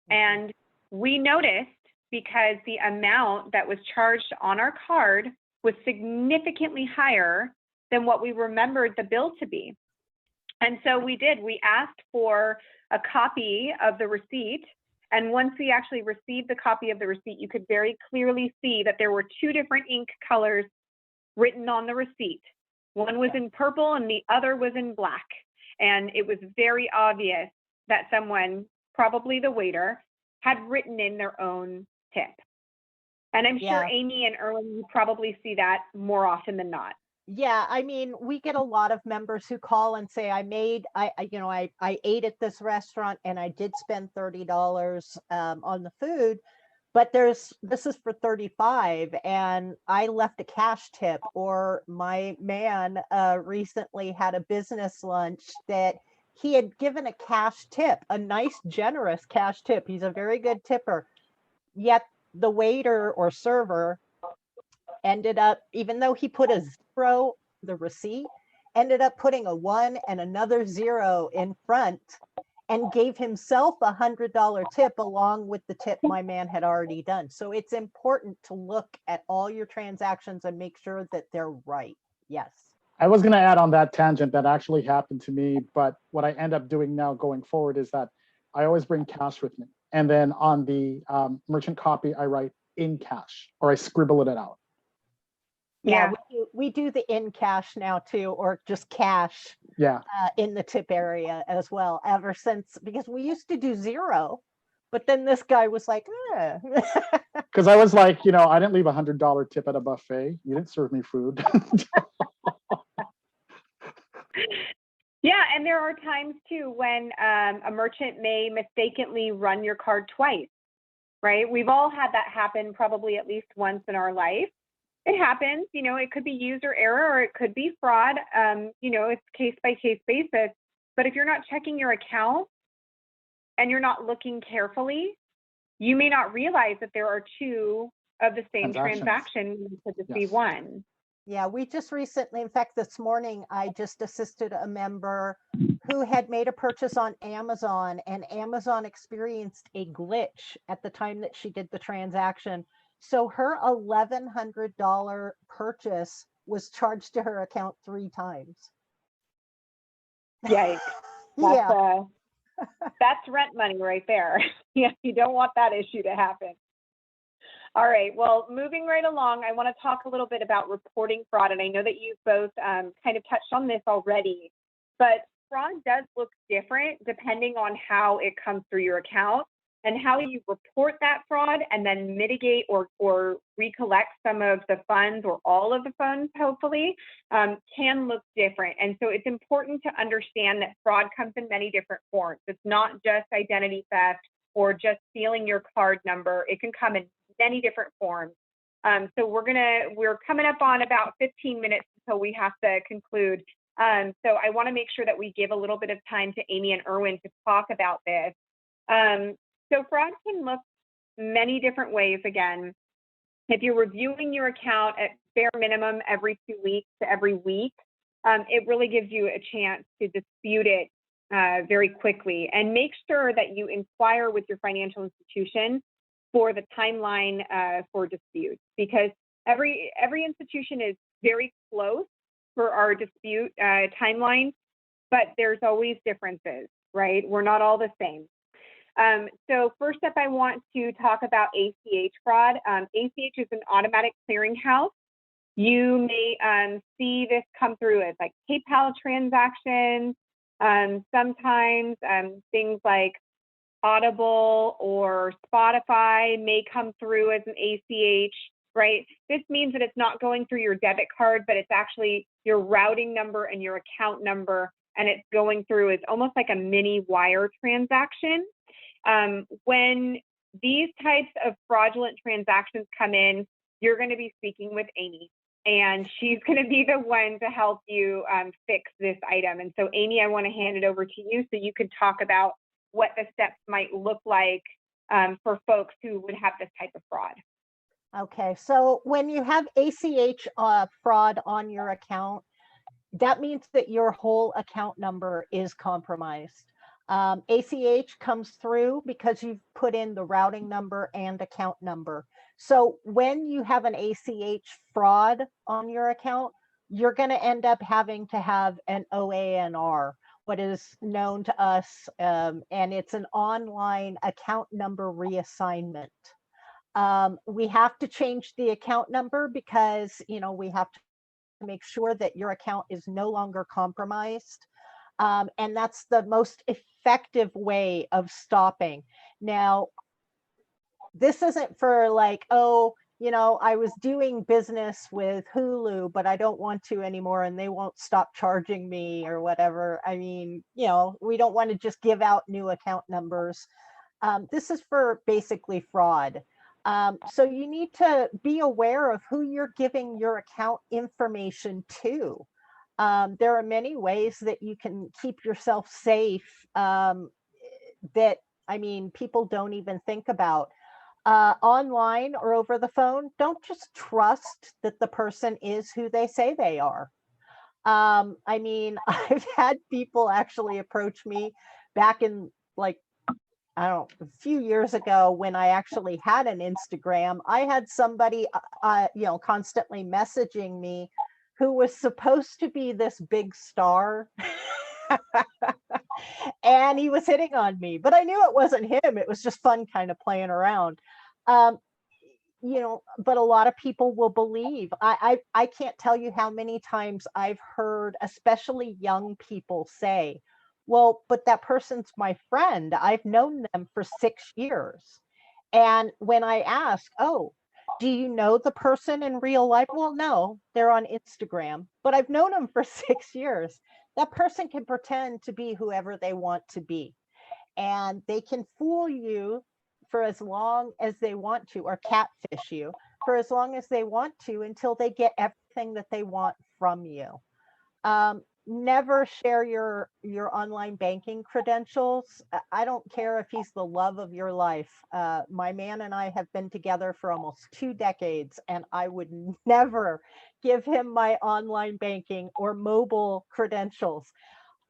And we noticed, because the amount that was charged on our card was significantly higher than what we remembered the bill to be. And so we asked for a copy of the receipt. And once we actually received the copy of the receipt, you could very clearly see that there were two different ink colors written on the receipt. One was in purple and the other was in black. And it was very obvious that someone, probably the waiter, had written in their own tip. And I'm sure Amy and Erwin, you probably see that more often than not. Yeah, I mean, we get a lot of members who call and say, I ate at this restaurant and I did spend $30 on the food, but this is for 35 and I left a cash tip. Or my man recently had a business lunch that he had given a cash tip, a nice, generous cash tip. He's a very good tipper. Yet the waiter or server ended up, even though he put a 0, the receipt, ended up putting a 1 and another 0 in front and gave himself a $100 tip along with the tip my man had already done. So it's important to look at all your transactions and make sure that they're right. Yes. I was going to add on that tangent that actually happened to me, but what I end up doing now going forward is that I always bring cash with me. And then on the merchant copy, I write in cash, or I scribble it out. Yeah, we do the in cash now too, or just cash. Yeah. In the tip area as well, ever since, because we used to do 0, but then this guy was like, because I was like, I didn't leave $100 tip at a buffet. You didn't serve me food. Yeah, and there are times too when a merchant may mistakenly run your card twice, right? We've all had that happen probably at least once in our life. It happens, it could be user error or it could be fraud. It's case by case basis. But if you're not checking your account and you're not looking carefully, you may not realize that there are two of the same transaction to just be one. Yeah, we just recently, in fact, this morning, I just assisted a member who had made a purchase on Amazon, and Amazon experienced a glitch at the time that she did the transaction. So her $1,100 purchase was charged to her account 3 times. Yikes. That's rent money right there. Yeah, you don't want that issue to happen. All right, well, moving right along, I want to talk a little bit about reporting fraud. And I know that you've both kind of touched on this already, but fraud does look different depending on how it comes through your account, and how you report that fraud and then mitigate or recollect some of the funds or all of the funds, hopefully, can look different. And so it's important to understand that fraud comes in many different forms. It's not just identity theft or just stealing your card number. It can come in many different forms. So we're coming up on about 15 minutes until we have to conclude. So I want to make sure that we give a little bit of time to Amy and Erwin to talk about this. So fraud can look many different ways. Again, if you're reviewing your account at bare minimum every 2 weeks to every week, it really gives you a chance to dispute it very quickly. And make sure that you inquire with your financial institution for the timeline for disputes, because every institution is very close for our dispute timeline, but there's always differences, right? We're not all the same. So first up, I want to talk about ACH fraud. ACH is an automatic clearinghouse. You may see this come through as like PayPal transactions. Sometimes things like Audible or Spotify may come through as an ACH, right? This means that it's not going through your debit card, but it's actually your routing number and your account number, and it's going through as almost like a mini wire transaction. When these types of fraudulent transactions come in, you're going to be speaking with Amy, and she's going to be the one to help you fix this item. And so, Amy, I want to hand it over to you so you can talk about what the steps might look like for folks who would have this type of fraud. Okay, so when you have ACH fraud on your account, that means that your whole account number is compromised. ACH comes through because you've put in the routing number and account number. So when you have an ACH fraud on your account, you're going to end up having to have an OANR, what is known to us, and it's an online account number reassignment. We have to change the account number because, we have to make sure that your account is no longer compromised. And that's the most effective way of stopping. Now, this isn't for like, oh, I was doing business with Hulu, but I don't want to anymore and they won't stop charging me or whatever. I mean, we don't want to just give out new account numbers. This is for basically fraud. So you need to be aware of who you're giving your account information to. There are many ways that you can keep yourself safe that, people don't even think about. Online or over the phone, don't just trust that the person is who they say they are. I've had people actually approach me back in a few years ago when I actually had an Instagram. I had somebody, constantly messaging me who was supposed to be this big star. And he was hitting on me, but I knew it wasn't him. It was just fun kind of playing around. But a lot of people will believe. I can't tell you how many times I've heard, especially young people say, well, but that person's my friend. I've known them for 6 years. And when I ask, oh, do you know the person in real life? Well, no, they're on Instagram, but I've known them for 6 years. That person can pretend to be whoever they want to be. And they can fool you for as long as they want to, or catfish you for as long as they want to, until they get everything that they want from you. Never share your online banking credentials. I don't care if he's the love of your life. My man and I have been together for almost 2 decades, and I would never give him my online banking or mobile credentials.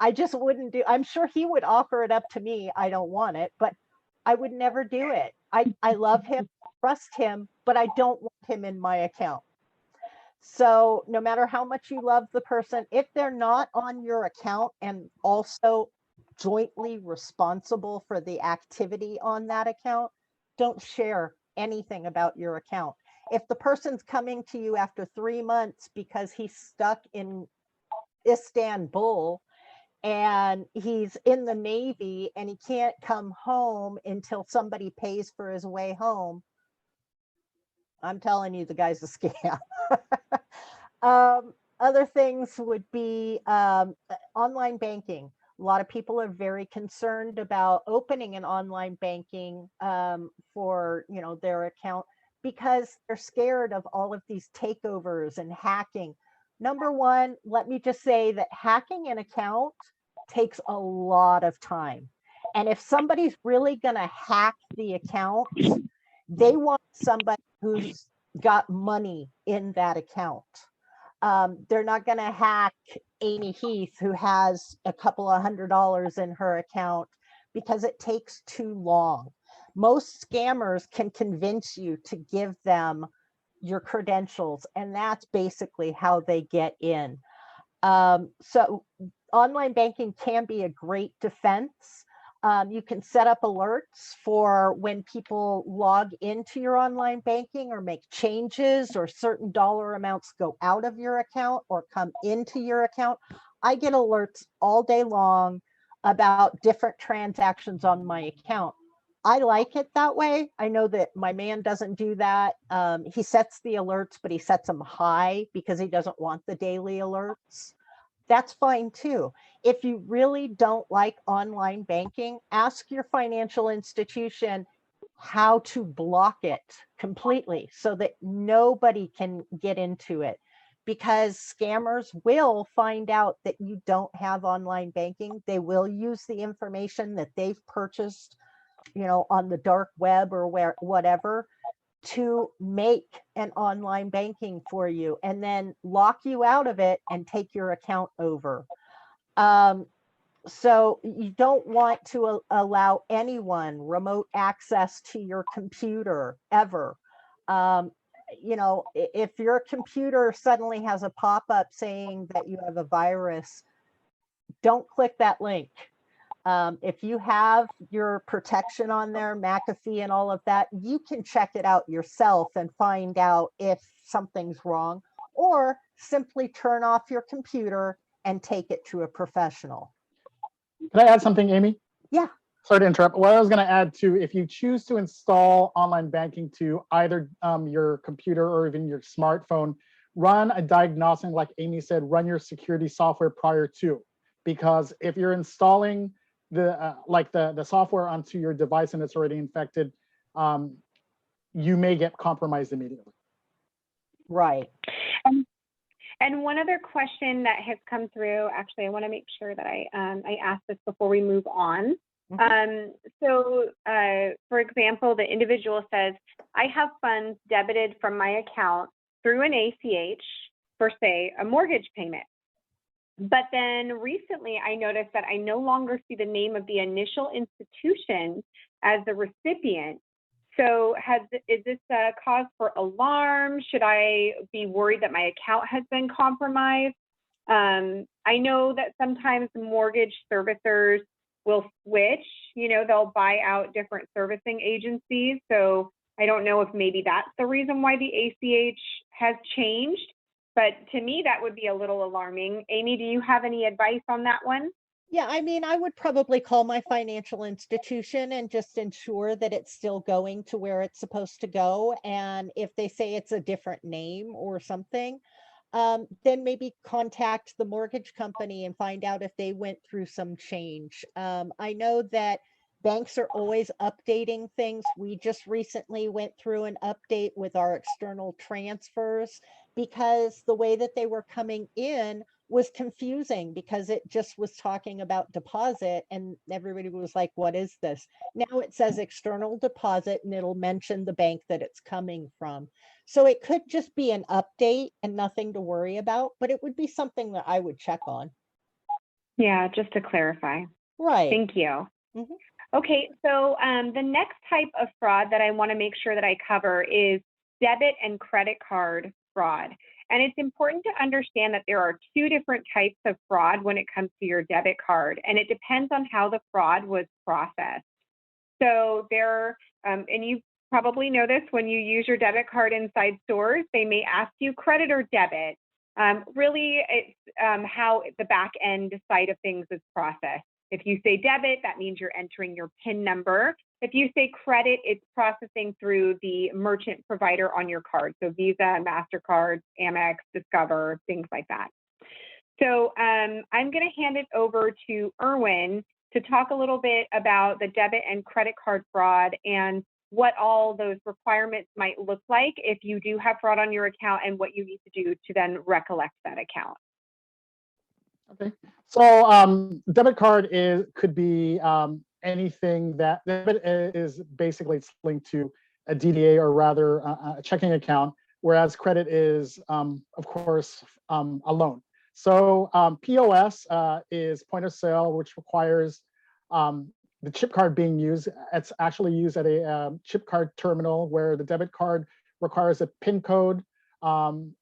I just wouldn't do. I'm sure he would offer it up to me. I don't want it, but I would never do it. I love him, trust him, but I don't want him in my account. So no matter how much you love the person, if they're not on your account and also jointly responsible for the activity on that account, don't share anything about your account. If the person's coming to you after 3 months because he's stuck in Istanbul and he's in the Navy and he can't come home until somebody pays for his way home, I'm telling you, the guy's a scam. Other things would be online banking. A lot of people are very concerned about opening an online banking for their account because they're scared of all of these takeovers and hacking. Number one, let me just say that hacking an account takes a lot of time. And if somebody's really going to hack the account, they want somebody who's got money in that account. They're not going to hack Amy Heath, who has a couple of $100 in her account, because it takes too long. Most scammers can convince you to give them your credentials, and that's basically how they get in. So online banking can be a great defense. You can set up alerts for when people log into your online banking or make changes, or certain dollar amounts go out of your account or come into your account. I get alerts all day long about different transactions on my account. I like it that way. I know that my man doesn't do that. He sets the alerts, but he sets them high because he doesn't want the daily alerts. That's fine too. If you really don't like online banking, ask your financial institution how to block it completely so that nobody can get into it, because scammers will find out that you don't have online banking. They will use the information that they've purchased, on the dark web or whatever, to make an online banking for you and then lock you out of it and take your account over. So you don't want to allow anyone remote access to your computer ever. If your computer suddenly has a pop-up saying that you have a virus, don't click that link. If you have your protection on there, McAfee and all of that, you can check it out yourself and find out if something's wrong, or simply turn off your computer and take it to a professional. Can I add something, Amy? Yeah. Sorry to interrupt. What I was going to add too, if you choose to install online banking to either your computer or even your smartphone, run a diagnostic, like Amy said, run your security software prior to, because if you're installing the software onto your device and it's already infected, you may get compromised immediately. Right. And one other question that has come through, actually, I want to make sure that I ask this before we move on. For example, the individual says, I have funds debited from my account through an ACH for, say, a mortgage payment. But then recently I noticed that I no longer see the name of the initial institution as the recipient. So is this a cause for alarm? Should I be worried that my account has been compromised? I know that sometimes mortgage servicers will switch, they'll buy out different servicing agencies. So I don't know if maybe that's the reason why the ACH has changed. But to me, that would be a little alarming. Amy, do you have any advice on that one? Yeah, I would probably call my financial institution and just ensure that it's still going to where it's supposed to go. And if they say it's a different name or something, then maybe contact the mortgage company and find out if they went through some change. I know that banks are always updating things. We just recently went through an update with our external transfers because the way that they were coming in was confusing, because it just was talking about deposit and everybody was like, what is this? Now it says external deposit and it'll mention the bank that it's coming from. So it could just be an update and nothing to worry about, but it would be something that I would check on. Yeah, just to clarify. Right. Thank you. Okay, so the next type of fraud that I want to make sure that I cover is debit and credit card fraud. And it's important to understand that there are two different types of fraud when it comes to your debit card, and it depends on how the fraud was processed. So and you've probably know this, when you use your debit card inside stores, they may ask you credit or debit. Really, it's how the back end side of things is processed. If you say debit, that means you're entering your PIN number. If you say credit, it's processing through the merchant provider on your card. So Visa, MasterCard, Amex, Discover, things like that. So I'm going to hand it over to Erwin to talk a little bit about the debit and credit card fraud and what all those requirements might look like if you do have fraud on your account and what you need to do to then recollect that account. Okay, so debit card could be anything that debit is basically it's linked to a DDA or rather a checking account, whereas credit is, of course, a loan. So POS is point of sale, which requires the chip card being used. It's actually used at a chip card terminal where the debit card requires a PIN code,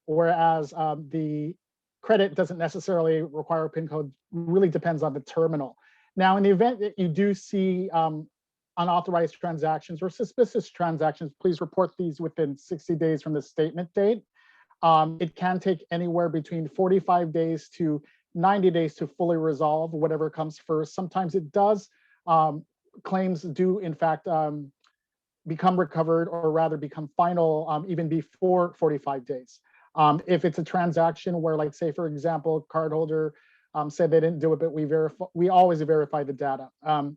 whereas the credit doesn't necessarily require a PIN code, really depends on the terminal. Now, in the event that you do see unauthorized transactions or suspicious transactions, please report these within 60 days from the statement date. It can take anywhere between 45 days to 90 days to fully resolve whatever comes first. Sometimes it does. Claims do, in fact, become recovered or rather become final even before 45 days. If it's a transaction where, like, say, for example, cardholder said they didn't do it, but we always verify the data.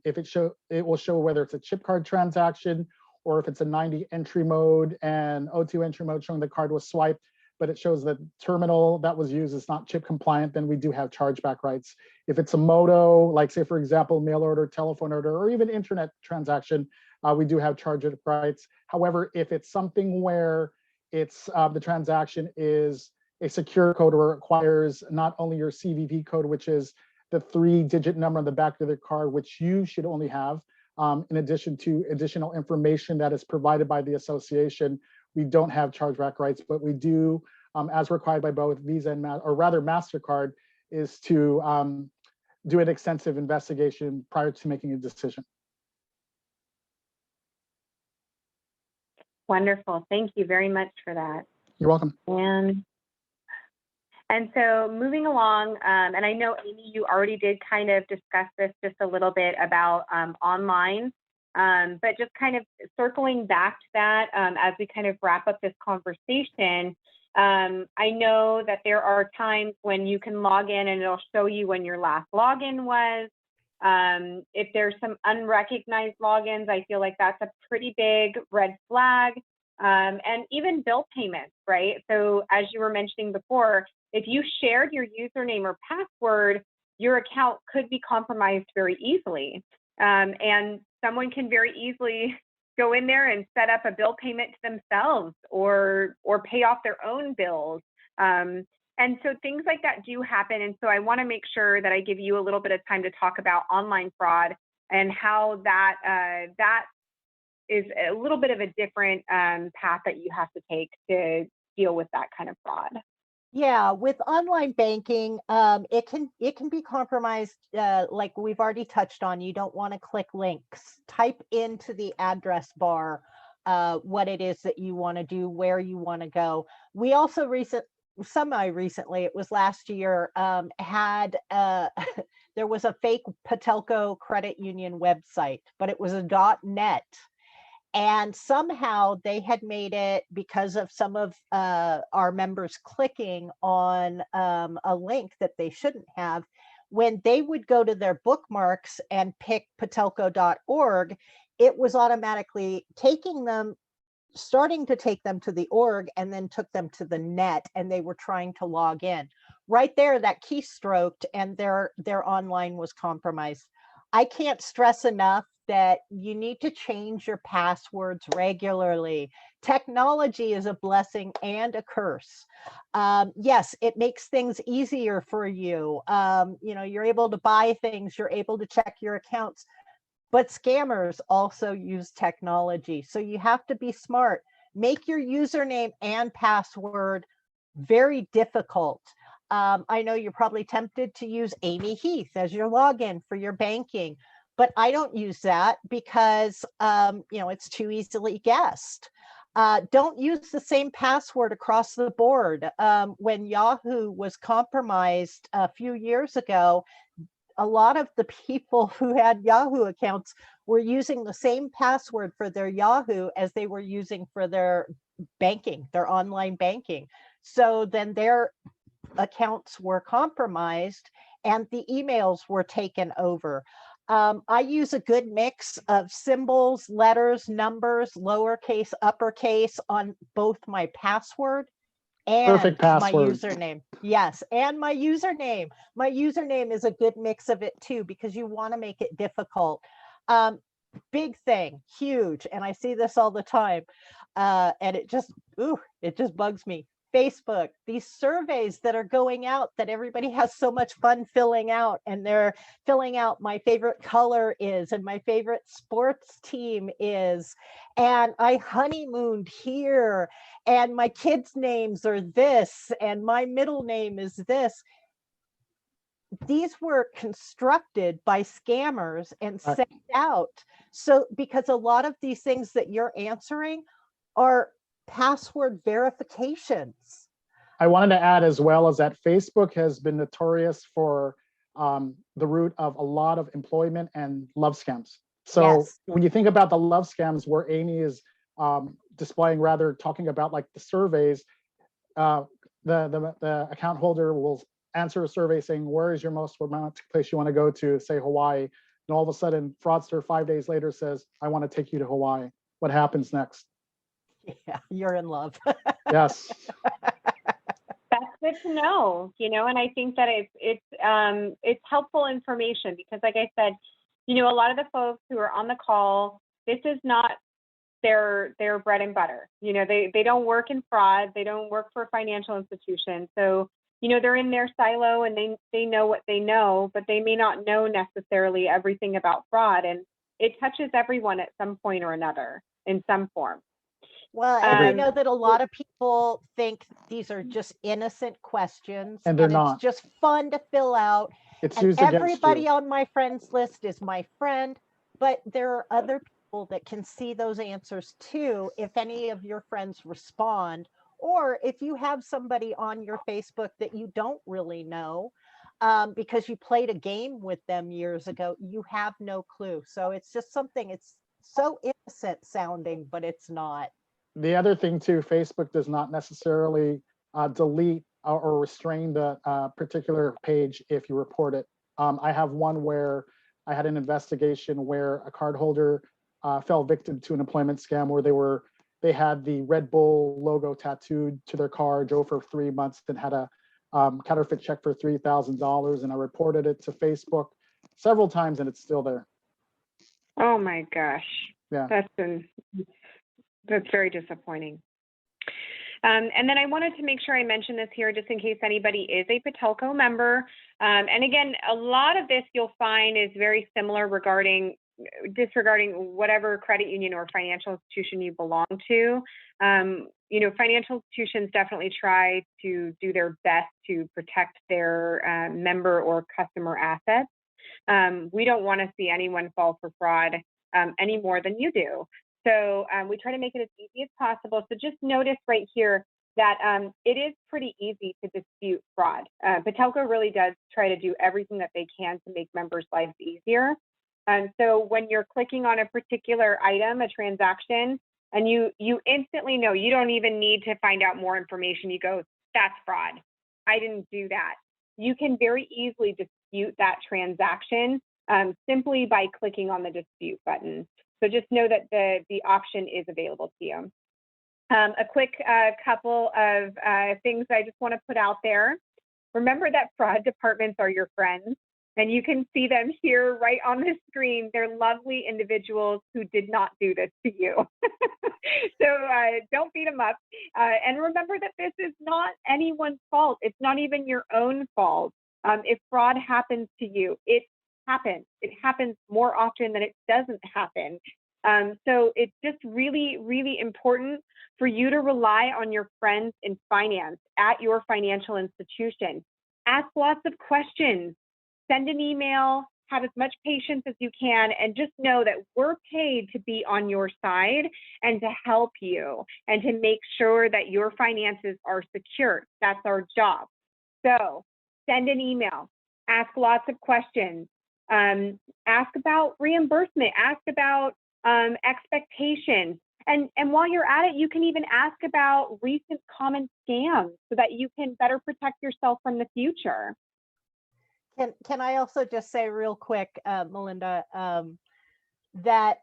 If it will show whether it's a chip card transaction or if it's a 90 entry mode and O2 entry mode showing the card was swiped, but it shows that terminal that was used is not chip compliant, then we do have chargeback rights. If it's a MODO, like, say, for example, mail order, telephone order, or even internet transaction, we do have chargeback rights. However, if it's something where it's the transaction is a secure code or requires not only your CVV code, which is the 3-digit number on the back of the card, which you should only have, in addition to additional information that is provided by the association, we don't have chargeback rights, but we do, as required by both Visa and MasterCard, is to do an extensive investigation prior to making a decision. Wonderful. Thank you very much for that. You're welcome. And so moving along, and I know, Amy, you already did kind of discuss this just a little bit about online, but just kind of circling back to that as we kind of wrap up this conversation, I know that there are times when you can log in and it'll show you when your last login was. If there's some unrecognized logins, I feel like that's a pretty big red flag. And even bill payments, right? So as you were mentioning before, if you shared your username or password, your account could be compromised very easily. And someone can very easily go in there and set up a bill payment to themselves or pay off their own bills. And so things like that do happen. And so I want to make sure that I give you a little bit of time to talk about online fraud and how that is a little bit of a different path that you have to take to deal with that kind of fraud. Yeah, with online banking, it can be compromised. Like we've already touched on, you don't want to click links. Type into the address bar what it is that you want to do, where you want to go. We also semi-recently, it was last year, had there was a fake Patelco credit union website, but it was a .net. And somehow they had made it, because of some of our members clicking on a link that they shouldn't have, when they would go to their bookmarks and pick patelco.org, it was automatically starting to take them to the org and then took them to the net, and they were trying to log in. Right there, that keystroked and their online was compromised. I can't stress enough that you need to change your passwords regularly. Technology is a blessing and a curse. Yes, it makes things easier for you. You're able to buy things, you're able to check your accounts, but scammers also use technology. So you have to be smart. Make your username and password very difficult. I know you're probably tempted to use Amy Heath as your login for your banking, but I don't use that because, it's too easily guessed. Don't use the same password across the board. When Yahoo was compromised a few years ago, a lot of the people who had Yahoo accounts were using the same password for their Yahoo as they were using for their banking, their online banking. So then their accounts were compromised and the emails were taken over. I use a good mix of symbols, letters, numbers, lowercase, uppercase on both my password and Perfect my password. username. Yes, and my username. My username is a good mix of it too, because you want to make it difficult. Big thing, huge, and I see this all the time, and it just bugs me. Facebook, these surveys that are going out that everybody has so much fun filling out, and they're filling out my favorite color is, and my favorite sports team is, and I honeymooned here, and my kids' names are this, and my middle name is this. These were constructed by scammers and sent out. So, because a lot of these things that you're answering are password verifications. I wanted to add as well is that Facebook has been notorious for the root of a lot of employment and love scams. So Yes. when you think about the love scams where Amy is displaying, rather talking about like the surveys, the account holder will answer a survey saying, where is your most romantic place you want to go to, say Hawaii. And all of a sudden, fraudster 5 days later says, I want to take you to Hawaii. What happens next? Yeah, you're in love. Yes. That's good to know, and I think that it's helpful information because, like I said, a lot of the folks who are on the call, this is not their bread and butter. They don't work in fraud, they don't work for a financial institution, so they're in their silo and they know what they know, but they may not know necessarily everything about fraud, and it touches everyone at some point or another in some form. Well, and I know that a lot of people think these are just innocent questions, And they're it's not. just fun to fill out. It's and used against everybody you. on my friends list is my friend, but there are other people that can see those answers too if any of your friends respond, or if you have somebody on your Facebook that you don't really know, because you played a game with them years ago, you have no clue. So it's just something, it's so innocent sounding, but it's not. The other thing too, Facebook does not necessarily delete or restrain the particular page if you report it. I have one where I had an investigation where a cardholder fell victim to an employment scam where they had the Red Bull logo tattooed to their car, drove for 3 months, and had a counterfeit check for $3,000. And I reported it to Facebook several times, and it's still there. Oh my gosh. Yeah. That's very disappointing. And then I wanted to make sure I mention this here just in case anybody is a Patelco member. And again, a lot of this you'll find is very similar disregarding whatever credit union or financial institution you belong to. Financial institutions definitely try to do their best to protect their member or customer assets. We don't want to see anyone fall for fraud any more than you do. So we try to make it as easy as possible. So just notice right here that it is pretty easy to dispute fraud. Patelco really does try to do everything that they can to make members' lives easier. And so when you're clicking on a particular item, a transaction, and you instantly know, you don't even need to find out more information. You go, that's fraud. I didn't do that. You can very easily dispute that transaction simply by clicking on the dispute button. So just know that the option is available to you. A quick couple of things I just want to put out there. Remember that fraud departments are your friends, and you can see them here right on the screen. They're lovely individuals who did not do this to you. So don't beat them up. And remember that this is not anyone's fault. It's not even your own fault. If fraud happens to you, it happens. It happens more often than it doesn't happen. So it's just really, really important for you to rely on your friends in finance at your financial institution. Ask lots of questions. Send an email, have as much patience as you can, and just know that we're paid to be on your side and to help you and to make sure that your finances are secure. That's our job. So send an email, ask lots of questions, ask about reimbursement, ask about expectations. And while you're at it, you can even ask about recent common scams so that you can better protect yourself from the future. Can I also just say real quick, Melinda, that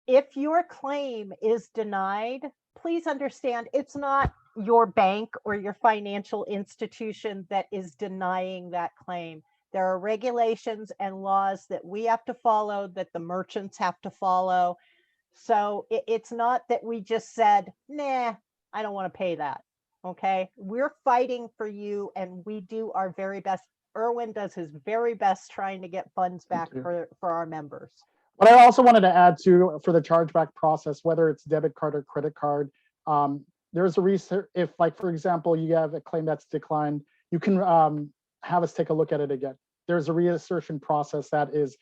if your claim is denied, please understand it's not your bank or your financial institution that is denying that claim. There are regulations and laws that we have to follow, that the merchants have to follow. So it's not that we just said, nah, I don't want to pay that. Okay. We're fighting for you and we do our very best. Erwin does his very best trying to get funds back for our members. But I also wanted to add to, for the chargeback process, whether it's debit card or credit card, there's a research, if like, for example, you have a claim that's declined, you can have us take a look at it again. There's a reassertion process that is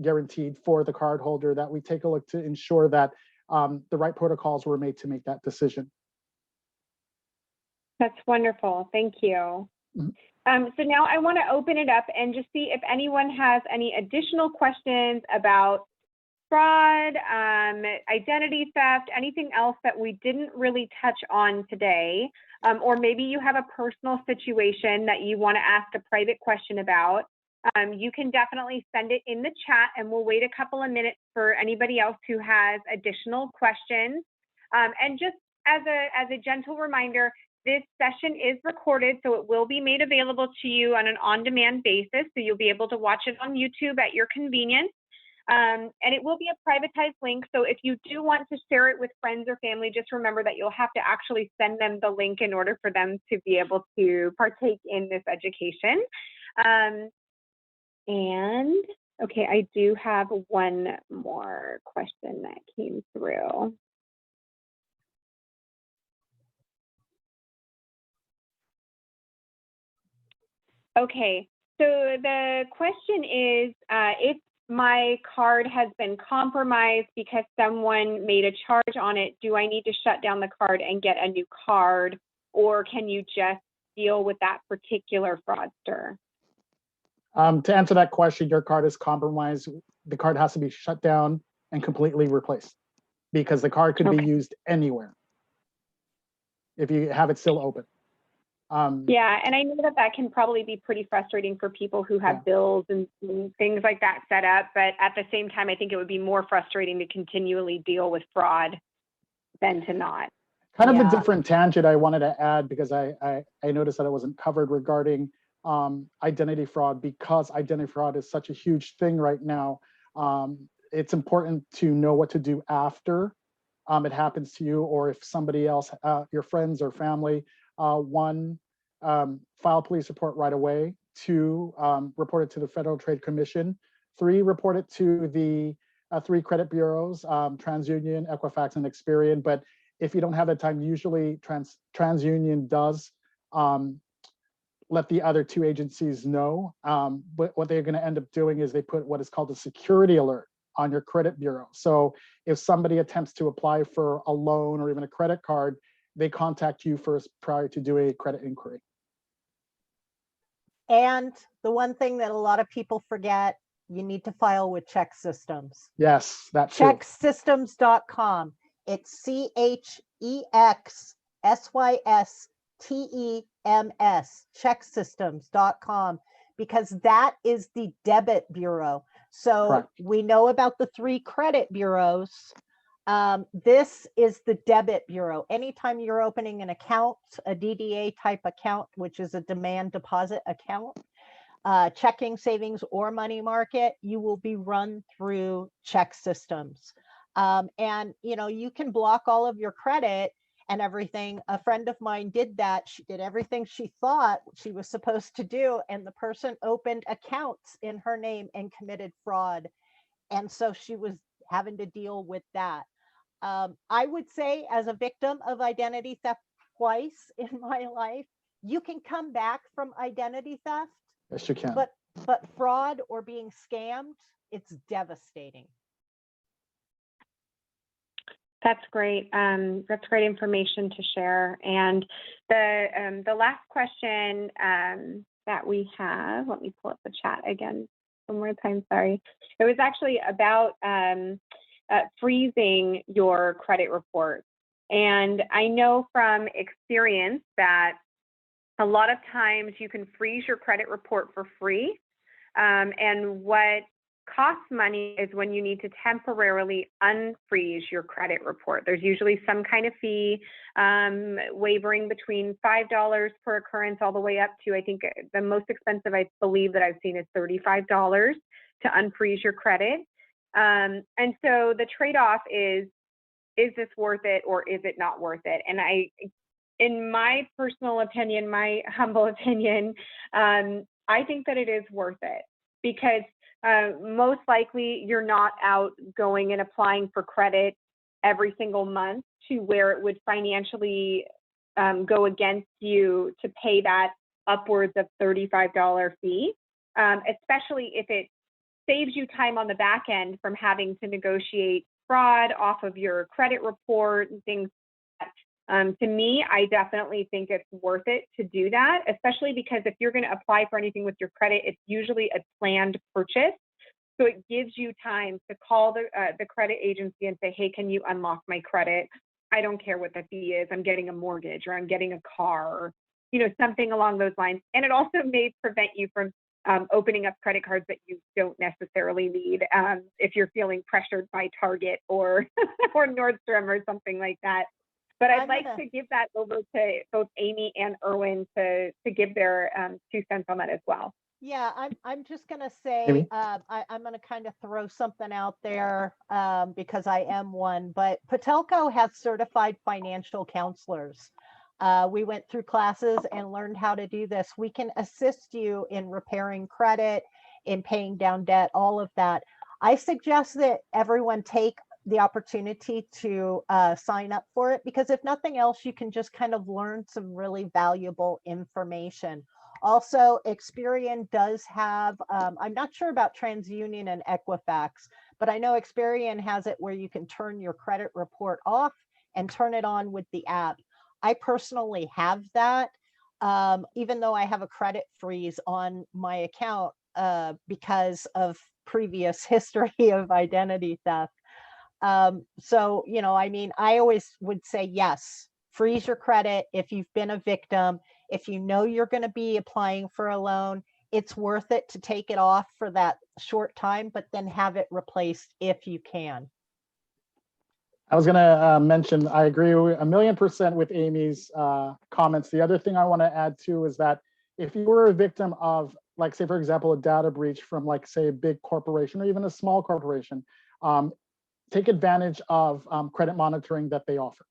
guaranteed for the cardholder that we take a look to ensure that the right protocols were made to make that decision. That's wonderful. Thank you. So now I want to open it up and just see if anyone has any additional questions about fraud, identity theft, anything else that we didn't really touch on today. Or maybe you have a personal situation that you want to ask a private question about. You can definitely send it in the chat and we'll wait a couple of minutes for anybody else who has additional questions. And just as a gentle reminder, this session is recorded, so it will be made available to you on an on-demand basis. So you'll be able to watch it on YouTube at your convenience. And it will be a privatized link. So if you do want to share it with friends or family, just remember that you'll have to actually send them the link in order for them to be able to partake in this education. And okay, I do have one more question that came through. Okay, so the question is, if my card has been compromised because someone made a charge on it, do I need to shut down the card and get a new card, or can you just deal with that particular fraudster? To answer that question, your card is compromised. The card has to be shut down and completely replaced because the card could be used anywhere if you have it still open. Yeah, and I know that that can probably be pretty frustrating for people who have bills and things like that set up, but at the same time, I think it would be more frustrating to continually deal with fraud than to not. Kind of a different tangent I wanted to add because I noticed that it wasn't covered regarding identity fraud, because identity fraud is such a huge thing right now. It's important to know what to do after it happens to you, or if somebody else, your friends or family. One, file a police report right away. Two, report it to the Federal Trade Commission. Three, report it to the 3 credit bureaus, TransUnion, Equifax, and Experian. But if you don't have the time, usually TransUnion does let the other 2 agencies know. But what they're going to end up doing is they put what is called a security alert on your credit bureau. So if somebody attempts to apply for a loan or even a credit card, they contact you first prior to doing a credit inquiry. And the one thing that a lot of people forget, you need to file with ChexSystems. Yes, that's ChexSystems.com. It's ChexSystems, ChexSystems.com, because that is the debit bureau. So we know about the 3 credit bureaus. This is the debit bureau. Anytime you're opening an account, a DDA type account, which is a demand deposit account, checking, savings, or money market, you will be run through ChexSystems. And you know, you can block all of your credit and everything. A friend of mine did that. She did everything she thought she was supposed to do, and the person opened accounts in her name and committed fraud. And so she was having to deal with that. I would say, as a victim of identity theft twice in my life, you can come back from identity theft. Yes, you can. but fraud or being scammed, it's devastating. That's great. That's great information to share. And the last question that we have, let me pull up the chat again one more time. Sorry, it was actually about freezing your credit report. And I know from experience that a lot of times you can freeze your credit report for free. And what costs money is when you need to temporarily unfreeze your credit report. There's usually some kind of fee, wavering between $5 per occurrence all the way up to, I think the most expensive I believe that I've seen is $35 to unfreeze your credit. And so the trade-off is this worth it or is it not worth it? And in my personal opinion, my humble opinion, I think that it is worth it, because most likely you're not out going and applying for credit every single month to where it would financially go against you to pay that upwards of $35 fee, especially if it saves you time on the back end from having to negotiate fraud off of your credit report and things like that. To me, I definitely think it's worth it to do that, especially because if you're going to apply for anything with your credit, it's usually a planned purchase. So it gives you time to call the credit agency and say, hey, can you unlock my credit? I don't care what the fee is. I'm getting a mortgage or I'm getting a car, or, something along those lines. And it also may prevent you from opening up credit cards that you don't necessarily need if you're feeling pressured by Target or or Nordstrom or something like that. But I'd like to give that over to both Amy and Erwin to give their 2 cents on that as well. Yeah, I'm just going to say, I'm going to kind of throw something out there because I am one, but Patelco has certified financial counselors. We went through classes and learned how to do this. We can assist you in repairing credit, in paying down debt, all of that. I suggest that everyone take the opportunity to sign up for it, because if nothing else, you can just kind of learn some really valuable information. Also, Experian does have, I'm not sure about TransUnion and Equifax, but I know Experian has it where you can turn your credit report off and turn it on with the app. I personally have that, even though I have a credit freeze on my account because of previous history of identity theft. So, I always would say, yes, freeze your credit if you've been a victim. If you know you're going to be applying for a loan, it's worth it to take it off for that short time, but then have it replaced if you can. I was going to mention, I agree 1,000,000% with Amy's comments. The other thing I want to add too is that if you were a victim of, like, say, for example, a data breach from, like, say, a big corporation or even a small corporation, take advantage of credit monitoring that they offer.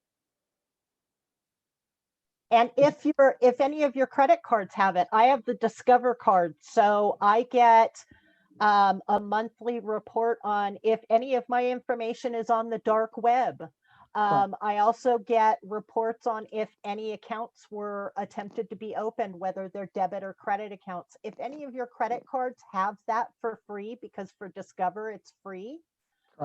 And if any of your credit cards have it, I have the Discover card, so I get a monthly report on if any of my information is on the dark web. I also get reports on if any accounts were attempted to be opened, whether they're debit or credit accounts. If any of your credit cards have that for free, because for Discover it's free,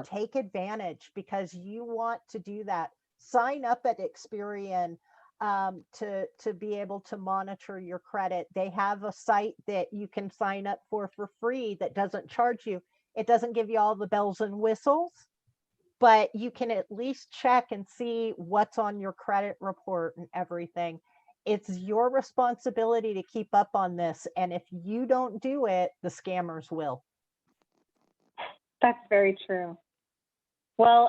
take advantage, because you want to do that. Sign up at Experian to be able to monitor your credit. They have a site that you can sign up for free that doesn't charge you. It doesn't give you all the bells and whistles, but you can at least check and see what's on your credit report and everything. It's your responsibility to keep up on this. And if you don't do it, the scammers will. That's very true. Well,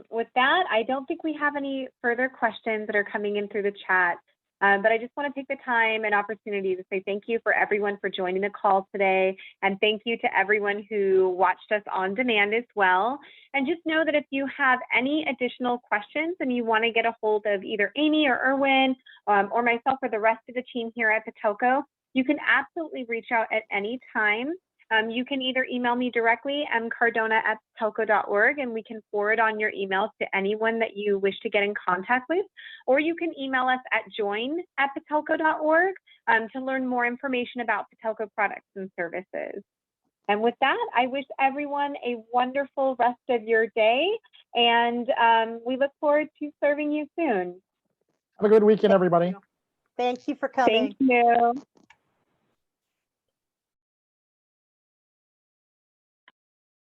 with that, I don't think we have any further questions that are coming in through the chat, but I just want to take the time and opportunity to say thank you for everyone for joining the call today, and thank you to everyone who watched us on demand as well. And just know that if you have any additional questions and you want to get a hold of either Amy or Erwin or myself or the rest of the team here at Patelco, you can absolutely reach out at any time. You can either email me directly, mcardona@patelco.org, and we can forward on your emails to anyone that you wish to get in contact with, or you can email us at join@patelco.org to learn more information about Patelco products and services. And with that, I wish everyone a wonderful rest of your day, and we look forward to serving you soon. Have a good weekend, everybody. Thank you for coming. Thank you.